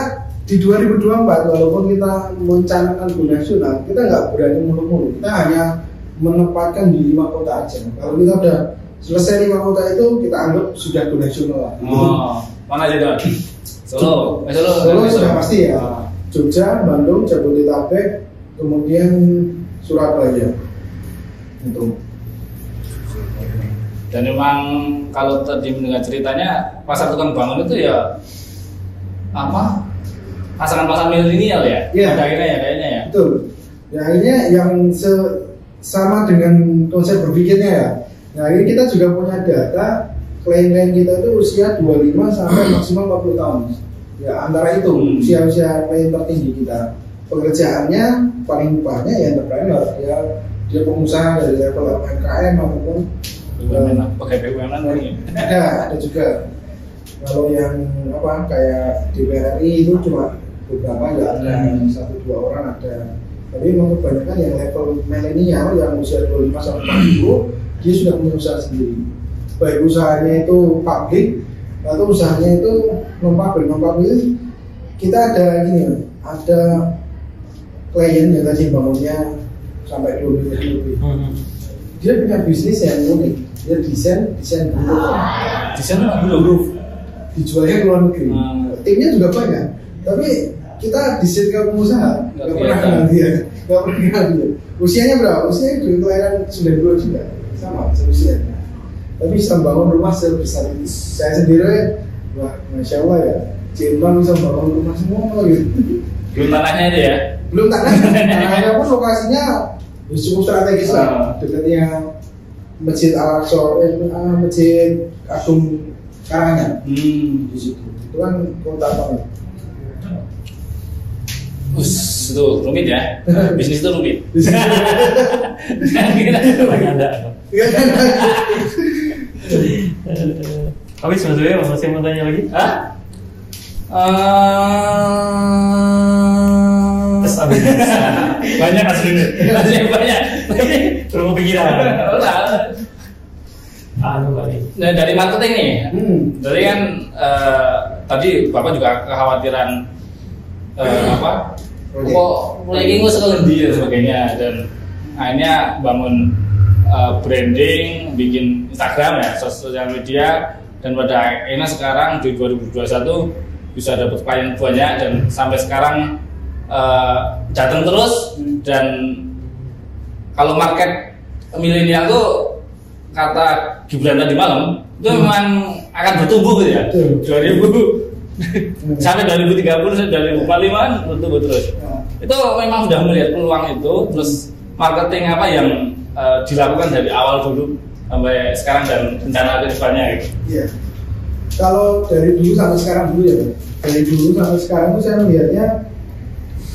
di 2024 walaupun kita mencanangkan go nasional, kita nggak berani mulu-mulu. Kita hanya menempatkan di 5 kota aja. Kalau kita udah selesai 5 kota itu kita anggap sudah go nasional. Mana aja tuh? Solo sudah pasti ya. Jogja, Bandung, Jabodetabek, kemudian Surabaya. Itu. Dan memang kalau tadi mendengar ceritanya pasar tukang bangun itu ya apa? Pasangan-pasangan milenial ya? Iya. Pada akhirnya ya kayaknya ya. Betul. Ya akhirnya yang sama dengan konsep berpikirnya ya. Nah ini kita juga punya data klien-klien kita itu usia 25 sampai maksimal 40 tahun. Ya antara itu usia-usia klien tertinggi kita. Pekerjaannya paling banyak ya entrepreneur, dia pengusaha dari level UMKM ataupun pakai BUMN lagi. Ada juga. Kalau yang apa kayak DPR RI itu cuma beberapa ya ada 1-2 orang ada. Tapi memang kebanyakan yang level milenial yang usia 25 sampai 40 dia sudah punya usaha sendiri. Baik usahanya itu publik atau usahanya itu non publik. Kita ada gini, ada klien yang tadi bangunnya sampai 2 miliar lebih. Dia punya bisnis yang unik. Dia desain huruf dijualnya ke luar negeri. Timnya juga banyak. Tapi kita desain ke pengusaha nggak pernah kenal dia. Usianya berapa? Usianya juga kelahiran 92 juga sama seusianya. Tapi bisa bangun rumah sebesar ini. Saya sendiri, wah masya Allah ya. Cimbang bisa bangun rumah semua gitu. Belum tanahnya itu ya? Belum tanahnya pun lokasinya cukup strategis lah. Dekatnya Masjid Al-Aqsa, Masjid Agung Karanganyar di situ. Itu kan kota banget. Itu rumit ya? Bisnis itu rumit. Tapi sebetulnya masih mau tanya lagi? Banyak aslinya. Banyak. Belum kepikiran. Nah, dari marketing nih. Dari kan tadi Bapak juga kekhawatiran mulai ingin sekelendi dan sebagainya, dan akhirnya bangun branding, bikin Instagram ya, sosial media, dan pada akhirnya sekarang di 2021 bisa dapat klien banyak dan sampai sekarang datang terus. Dan kalau market milenial tuh kata Gibran tadi malam itu memang akan bertumbuh gitu ya. 2000 sampai 2030 2045 bertumbuh terus. Itu memang sudah melihat peluang itu. Terus marketing apa yang dilakukan dari awal dulu sampai sekarang dan rencana ke depannya gitu. Iya. Kalau dari dulu sampai sekarang dulu ya, dari dulu sampai sekarang itu saya melihatnya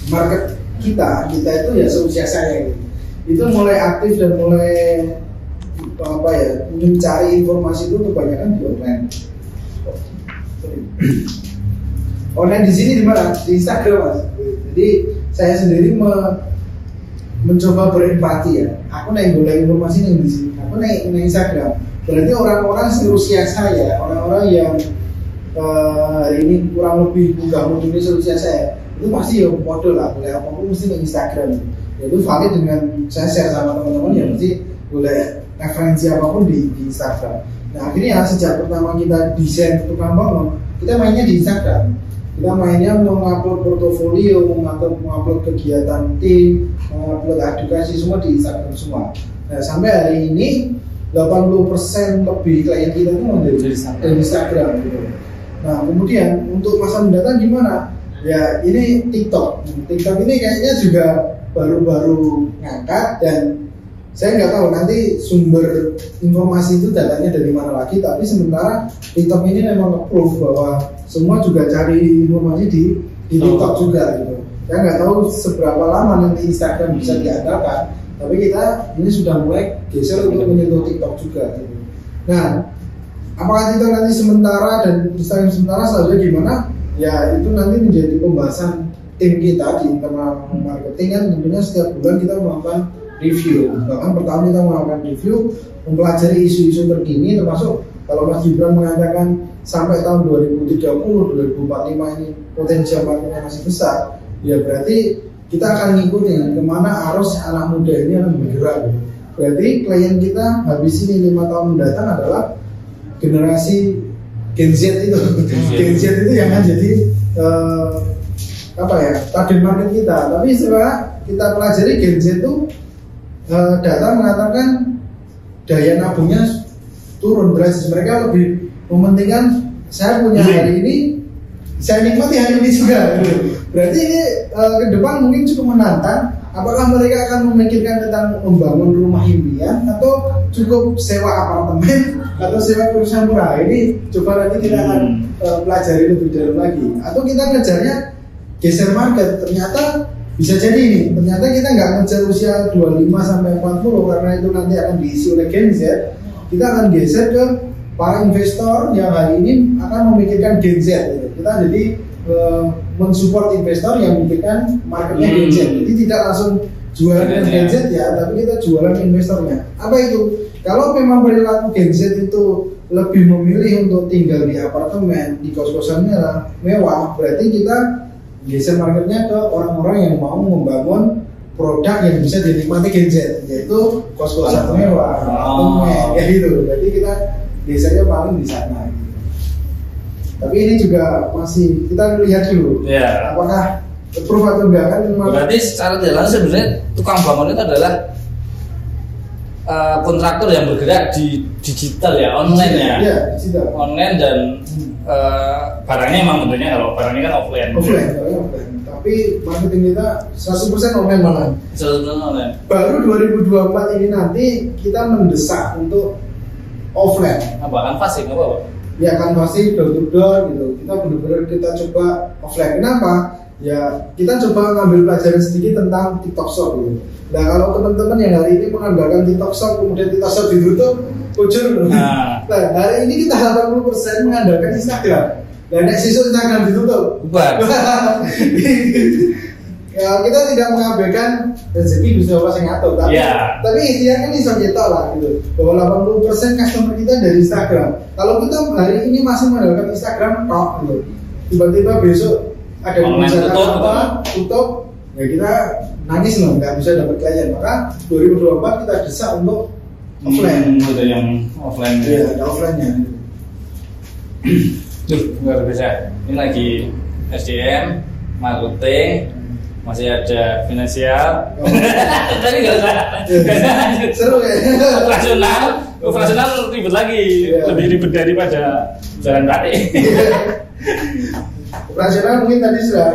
market kita itu ya seusia saya gitu. Itu mulai aktif dan mulai mencari informasi itu kebanyakan di online. Online di sini di mana? Di Instagram mas. Jadi saya sendiri mencoba berempati ya. Aku naik golek informasi nih di sini. Aku naik Instagram. Berarti orang-orang seusia saya, orang-orang yang hari ini kurang lebih muda-mudi seusia saya, itu pasti ya model lah. Boleh apapun mesti di Instagram. Itu valid dengan saya share sama teman-teman ya mesti boleh referensi apapun di Instagram. Nah akhirnya sejak pertama kita desain tukang bangun, kita mainnya di Instagram. Kita mainnya mengupload portofolio, mengupload kegiatan tim, mengupload edukasi semua di Instagram semua. Nah sampai hari ini 80% lebih klien kita itu dari Instagram gitu. Nah kemudian untuk masa mendatang gimana? Ya ini TikTok ini kayaknya juga baru-baru ngangkat dan saya nggak tahu nanti sumber informasi itu datanya dari mana lagi, tapi sementara TikTok ini memang approve bahwa semua juga cari informasi di TikTok juga gitu. Saya nggak tahu seberapa lama nanti Instagram bisa diandalkan, tapi kita ini sudah mulai geser untuk menyentuh TikTok juga gitu. Nah apakah TikTok nanti sementara dan Instagram sementara saja gimana? Ya itu nanti menjadi pembahasan tim kita di internal marketing kan tentunya setiap bulan kita melakukan review. Bahkan pertama kita melakukan review, mempelajari isu-isu terkini termasuk kalau Mas Gibran mengatakan sampai tahun 2030, 2045 ini potensial marketnya masih besar, ya berarti kita akan ngikutin kemana arus anak muda ini akan bergerak. Berarti klien kita habis ini 5 tahun mendatang adalah generasi Gen Z itu. Gen Z itu yang akan jadi target market kita. Tapi setelah kita pelajari Gen Z itu data mengatakan daya nabungnya turun drastis. Mereka lebih mementingkan saya punya hari ini, saya nikmati hari ini juga. Berarti ini ke depan mungkin cukup menantang. Apakah mereka akan memikirkan tentang membangun rumah impian atau cukup sewa apartemen atau sewa perusahaan murah? Ini coba nanti kita akan pelajari lebih dalam lagi. Atau kita ngejarnya geser market. Ternyata bisa jadi nih, ternyata kita nggak ngejar usia 25 sampai 40 karena itu nanti akan diisi oleh Gen Z. Kita akan geser ke para investor yang hari ini akan memikirkan Gen Z. Kita jadi mensupport investor yang memikirkan marketnya Gen Z. Jadi tidak langsung jualan Gen Z ya, tapi kita jualan investornya. Apa itu? Kalau memang perilaku Gen Z itu lebih memilih untuk tinggal di apartemen, di kos-kosan mewah, berarti kita geser marketnya ke orang-orang yang mau membangun produk yang bisa dinikmati Gen Z, yaitu kos-kosan mewah, apartemen, kayak gitu. Jadi kita gesernya paling di sana. Tapi ini juga masih kita lihat dulu, apakah approve atau enggak kan? Berarti secara tidak langsung sebenarnya tukang bangun itu adalah kontraktor yang bergerak di digital ya, online ya, digital. Online dan barangnya memang bentuknya kalau barangnya kan offline. Tapi marketing kita 100% online malah. 100% online. Baru 2024 ini nanti kita mendesak untuk offline. Apa? Kanvas nggak apa-apa? Ya kan pasti door to door gitu. Kita benar-benar kita coba offline. Kenapa? Ya kita coba ngambil pelajaran sedikit tentang TikTok Shop gitu. Nah kalau teman-teman yang hari ini mengandalkan TikTok Shop kemudian TikTok Shop ditutup, ujur. Nah hari ini kita 80% mengandalkan Instagram. Dan next season Instagram ditutup. Bukan. Ya, kita tidak mengabaikan rezeki bisa apa sing ngatur, tapi ikhtiar kan bisa kita lah gitu. Bahwa 80% customer kita dari Instagram. Kalau kita hari ini masih mengandalkan Instagram tok gitu. Tiba-tiba besok ada kebijakan apa tutup, ya kita nangis loh, nggak bisa dapat klien. Maka 2024 kita desak untuk offline. Ada yang offline. Iya, ada offline-nya. Tuh, luar biasa. Ini lagi SDM, marketing, masih ada finansial. Tadi nggak usah. Seru ya. Operasional ribet lagi, lebih ribet daripada jalan kaki. Operasional mungkin tadi sudah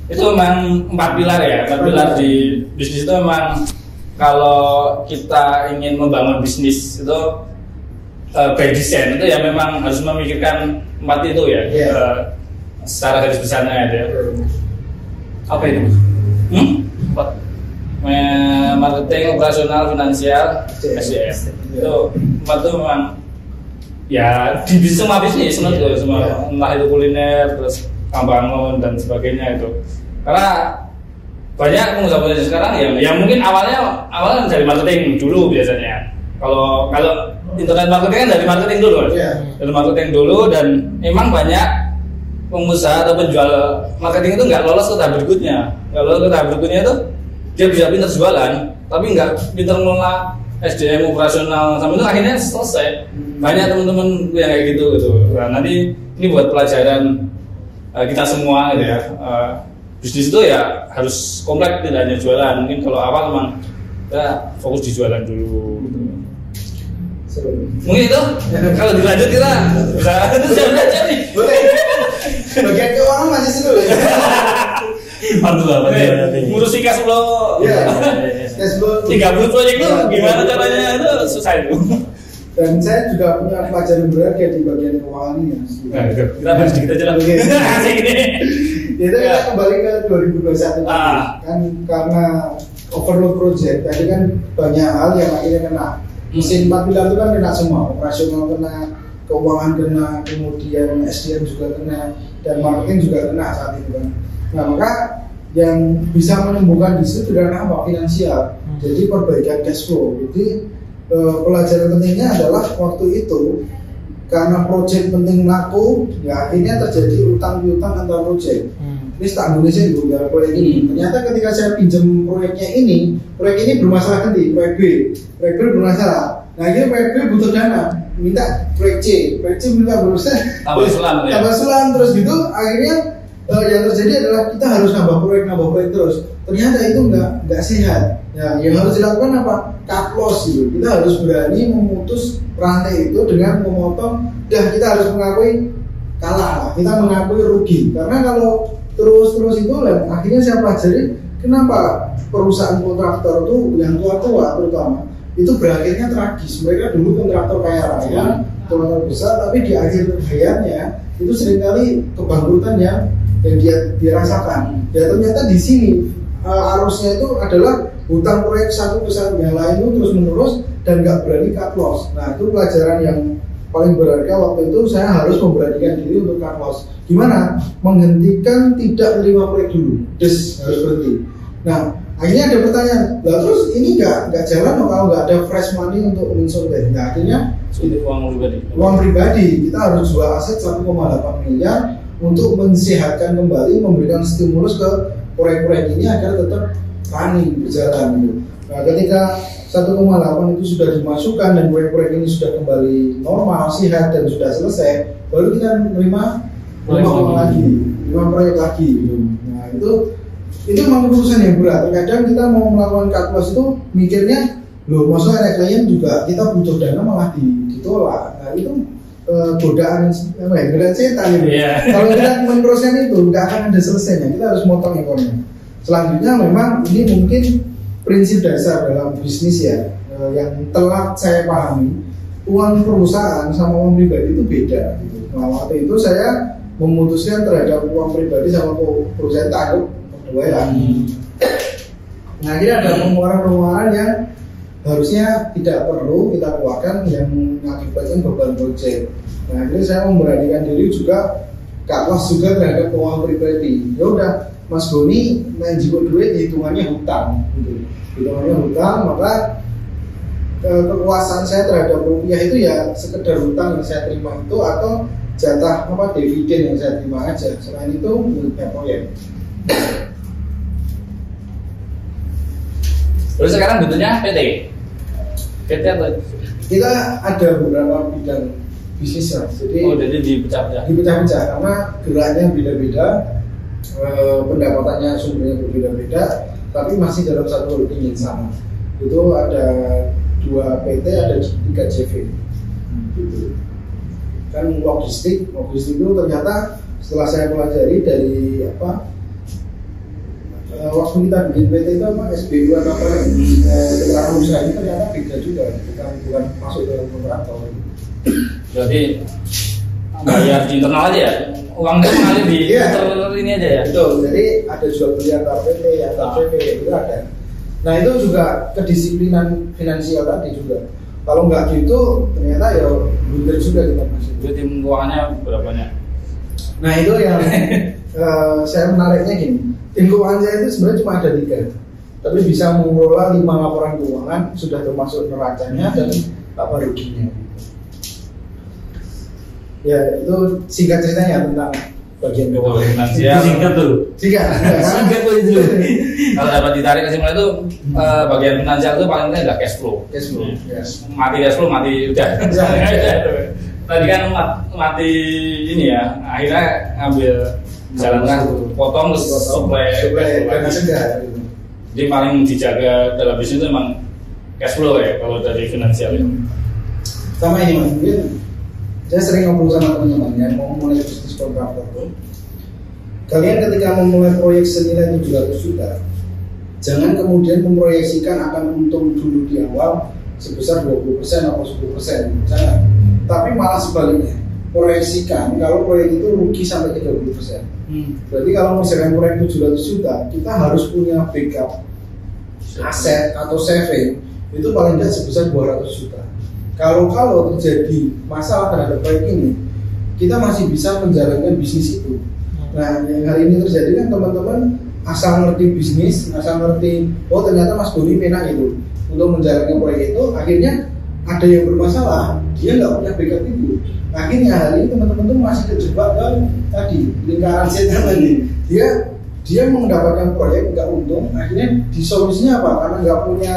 itu memang 4 pilar ya. 4 pilar di bisnis itu memang kalau kita ingin membangun bisnis itu by design itu ya memang harus memikirkan 4 itu ya. Secara garis besarnya ya. Apa itu? 4. Marketing, operasional, finansial, SDM. Itu 4 itu memang ya di semua bisnis semua entah itu kuliner terus bangun dan sebagainya itu Karena banyak pengusaha sekarang yang mungkin awalnya dari marketing dulu biasanya. Kalau internet marketing kan dari marketing dulu, dari marketing dulu, dan memang banyak pengusaha atau penjual marketing itu nggak lolos ke tahap berikutnya. Nggak lolos ke tahap berikutnya itu dia bisa pintar jualan, tapi nggak pintar ngelola SDM operasional, sampai itu akhirnya selesai. Banyak teman-teman yang kayak gitu. Nah, nanti ini buat pelajaran kita semua gitu ya. Bisnis itu ya harus kompleks, tidak hanya jualan. Mungkin kalau awal memang kita fokus di jualan dulu gitu. Mungkin itu kalau dilanjut kita bisa jalan aja nih. Boleh. Bagian keuangan masih seru ya. Ngurusi cash flow. Iya. Cash flow 30 proyek itu gimana caranya, itu susah itu. Dan saya juga punya pelajaran berharga di bagian keuangan ini. Nah, itu. Kita bahas sedikit aja lah. Asik ini. Itu kita kembali ke 2021 kan, karena overload project tadi kan banyak hal yang akhirnya kena. Mesin 4 pilar itu kan kena semua, operasional kena, keuangan kena, kemudian SDM juga kena, dan marketing juga kena saat itu kan. Nah, maka yang bisa menyembuhkan di situ adalah apa? Finansial. Jadi perbaikan cash flow. Jadi pelajaran pentingnya adalah waktu itu karena proyek penting laku, ya akhirnya terjadi utang piutang antar proyek. Ini tak Indonesia di beberapa proyek ini. Ternyata ketika saya pinjam proyek ini bermasalah nanti, proyek B bermasalah. Nah, ini proyek B butuh dana, minta proyek C minta berusaha tambah sulam terus gitu. Akhirnya yang terjadi adalah kita harus nambah proyek terus. Ternyata itu nggak sehat. Ya, yang harus dilakukan apa? Cut loss gitu. Kita harus berani memutus rantai itu dengan memotong. Dan kita harus mengakui kalah, kita mengakui rugi. Karena kalau terus itu, akhirnya saya pelajari kenapa perusahaan kontraktor itu yang tua terutama itu berakhirnya tragis. Mereka dulu kontraktor kaya raya, kontraktor besar, tapi di akhir hayatnya itu seringkali kebangkrutan yang dia dirasakan. Ya ternyata di sini arusnya itu adalah hutang proyek satu ke yang lain itu terus menerus dan nggak berani cut loss. Nah, itu pelajaran yang paling berharga waktu itu. Saya harus memberanikan diri untuk cut loss. Gimana? Menghentikan tidak menerima proyek dulu, harus berhenti. Nah, akhirnya ada pertanyaan, lah terus ini nggak jalan kalau nggak ada fresh money untuk mensolidasi. Nah, akhirnya uang pribadi kita harus jual aset 1,8 miliar untuk mensehatkan kembali, memberikan stimulus ke proyek-proyek ini agar tetap running, berjalan gitu. Nah, ketika 1,8 itu sudah dimasukkan dan proyek-proyek ini sudah kembali normal, sehat dan sudah selesai, baru kita menerima 5 proyek lagi gitu. Nah, itu memang keputusan yang berat. Kadang kita mau melakukan cut loss itu mikirnya, loh maksudnya ada klien juga kita butuh dana malah ditolak. Nah, itu godaan setan gitu. Kalau kita meneruskan itu nggak akan ada selesainya. Kita harus motong ekornya. Selanjutnya memang ini mungkin prinsip dasar dalam bisnis ya, yang telah saya pahami, uang perusahaan sama uang pribadi itu beda gitu. Nah, waktu itu saya memutuskan terhadap uang pribadi sama perusahaan takut berdua lagi. Nah, akhirnya ada pengeluaran-pengeluaran yang harusnya tidak perlu kita keluarkan yang mengakibatkan beban proyek. Nah, akhirnya saya memberanikan diri juga cut loss juga terhadap uang pribadi. Ya udah, Mas Boni main jiwa duit hitungannya hutang gitu. Hitungannya hutang, maka kekuasaan saya terhadap rupiah itu ya sekedar hutang yang saya terima itu atau jatah dividen yang saya terima aja. Selain itu miliknya proyek. Terus sekarang bentuknya PT atau? Kita ada beberapa bidang bisnis lah. Jadi dipecah-pecah karena geraknya beda-beda, pendapatannya sumbernya berbeda-beda, tapi masih dalam satu holding yang sama. Itu ada 2 PT, ada 3 JV. Gitu. Kan logistik itu ternyata setelah saya pelajari dari waktu kita bikin PT itu SBU atau keterangan usaha ini ternyata beda juga, bukan masuk dalam kontraktor. Jadi bayar di internal aja ya, uang itu mengalir di ini aja ya. Betul. Jadi ada jual beli antar PT, antar CV itu ada. Nah, itu juga kedisiplinan finansial tadi juga. Kalau nggak gitu ternyata ya blunder juga kita masih. Jadi keuangannya berapanya? Nah, itu yang saya menariknya gini. Tim keuangan saya itu sebenarnya cuma ada 3, tapi bisa mengelola 5 laporan keuangan, sudah termasuk neracanya dan apa ruginya. Ya itu singkat ceritanya tentang bagian keuangan finansial. Singkat tuh. Singkat Tuh itu. Kalau dapat ditarik kesimpulan itu bagian finansial itu paling penting adalah cash flow. Cash flow, yes. Mati cash flow mati udah. Tadi kan mati ini ya, akhirnya ngambil jalan kan potong terus supply dana segar gitu. Jadi paling dijaga dalam bisnis itu memang cash flow ya kalau dari finansial ya. Sama ini mas, mungkin saya sering ngobrol sama teman-teman yang mau mulai bisnis kontraktor tuh. Kalian ketika memulai proyek senilai 700 juta, jangan kemudian memproyeksikan akan untung dulu di awal sebesar 20% atau 10%, jangan. Tapi malah sebaliknya, proyeksikan kalau proyek itu rugi sampai 30%. Berarti kalau misalkan proyek 700 juta, kita harus punya backup aset atau saving itu paling tidak sebesar 200 juta. Kalau terjadi masalah terhadap proyek ini, kita masih bisa menjalankan bisnis itu. Nah, yang hari ini terjadi kan teman-teman asal ngerti bisnis, asal ngerti, oh ternyata Mas Boni enak itu untuk menjalankan proyek itu, akhirnya ada yang bermasalah, dia nggak punya backup itu. Akhirnya hari ini teman-teman tuh masih terjebak dalam tadi lingkaran setan tadi. Dia mendapatkan proyek nggak untung, akhirnya disolusinya apa? Karena nggak punya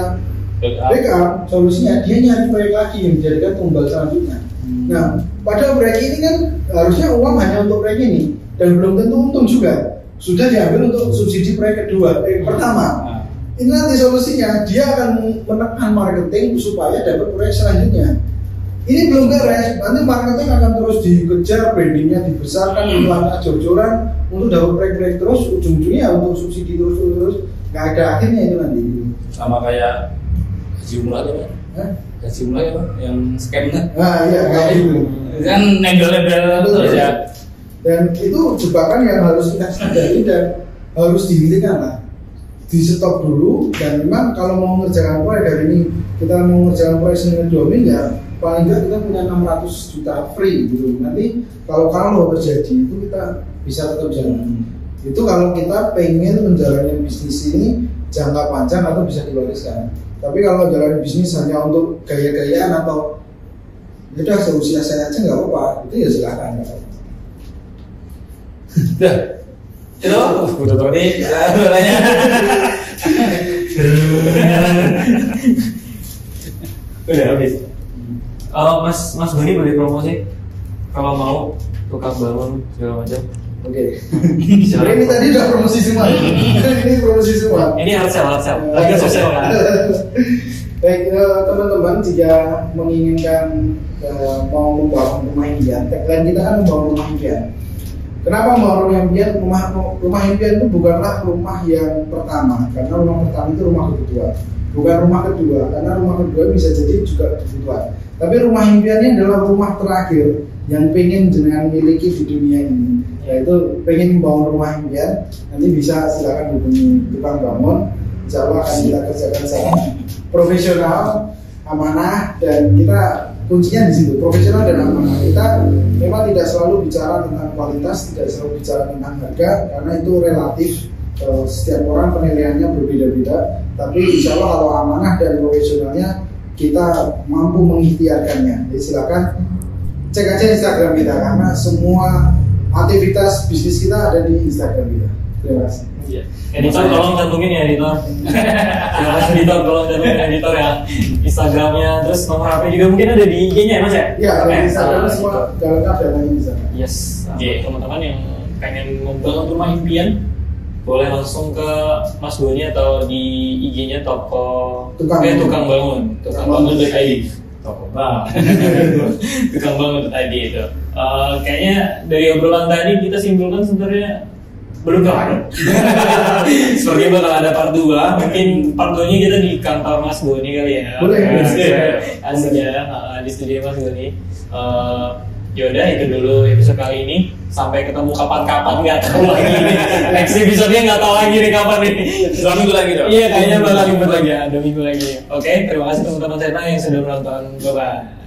backup, solusinya dia nyari proyek lagi yang dijadikan tumbal selanjutnya. Nah, pada proyek ini kan harusnya uang hanya untuk proyek ini dan belum tentu untung juga. Sudah diambil untuk subsidi proyek kedua, pertama. Ini nanti solusinya dia akan menekan marketing supaya dapat proyek selanjutnya. Ini belum beres, nanti marketing akan terus dikejar, brandingnya dibesarkan, iklannya jor-joran untuk dapat proyek-proyek terus, ujung-ujungnya untuk subsidi terus, nggak ada akhirnya itu nanti. Sama kayak haji umrah tuh kan? Haji umrah ya Pak, yang scam kan? Nah iya kayak gitu. Kan nebel-nebel terus ya. Dan itu jebakan yang harus kita sadari dan harus dihentikan lah. Di stop dulu, dan memang kalau mau mengerjakan proyek dari ini, kita mau mengerjakan proyek senilai 2 miliar, paling nggak kita punya 600 juta free gitu. Nanti kalau terjadi itu kita bisa tetap jalan. Itu kalau kita pengen menjalani bisnis ini jangka panjang atau bisa diwariskan. Tapi kalau jalan bisnis hanya untuk gaya-gayaan atau ya udah seusia saya aja nggak apa-apa, itu ya silakan. Dah, itu udah tahu nih, nanya. Udah habis. Mas Boni boleh promosi kalau mau tukang bangun segala macam. Oke. Ini tadi udah promosi semua. Ini promosi semua. Ini harus sel. Lagi sosial kan. Baik teman-teman, jika menginginkan mau membangun rumah impian, tagline kita kan membangun rumah impian. Kenapa membangun rumah impian? Rumah impian itu bukanlah rumah yang pertama, karena rumah pertama itu rumah kebutuhan. Bukan rumah kedua, karena rumah kedua bisa jadi juga kebutuhan. Tapi rumah impiannya adalah rumah terakhir yang pengen jenengan miliki di dunia ini. Yaitu pengen membangun rumah impian, nanti bisa silakan hubungi tukang bangun. Insya Allah akan kita kerjakan secara profesional, amanah, dan kita kuncinya di situ, profesional dan amanah. Kita memang tidak selalu bicara tentang kualitas, tidak selalu bicara tentang harga, karena itu relatif. Setiap orang penilaiannya berbeda-beda. Tapi insya Allah kalau amanah dan profesionalnya kita mampu mengikhtiarkannya. Jadi silakan cek aja Instagram kita, karena semua aktivitas bisnis kita ada di Instagram kita. Terima kasih. Editor tolong cantumin ya editor. Terima kasih editor, tolong cantumin editor ya Instagramnya, terus nomor HP juga mungkin ada di IG-nya ya Mas ya? Iya, ada di Instagram semua lengkap datanya di sana. Yes. Teman-teman yang pengen membangun rumah impian boleh langsung ke Mas Boni atau di IG-nya tukang bangun.id. Tukang bangun.id itu. Kayaknya dari obrolan tadi kita simpulkan sebenarnya belum kelar. Sepertinya bakal ada part 2. Mungkin part 2-nya kita di kantor Mas Boni kali ya. Boleh. Asik ya, di studio Mas Boni. Yaudah itu dulu episode kali ini. Sampai ketemu kapan-kapan nggak tahu lagi. Next episode-nya nggak tahu lagi nih kapan nih. 2 minggu lagi dong. Iya kayaknya bakal ribet lagi ya, 2 minggu lagi. Oke, terima kasih teman-teman saya yang sudah menonton. Bye bye.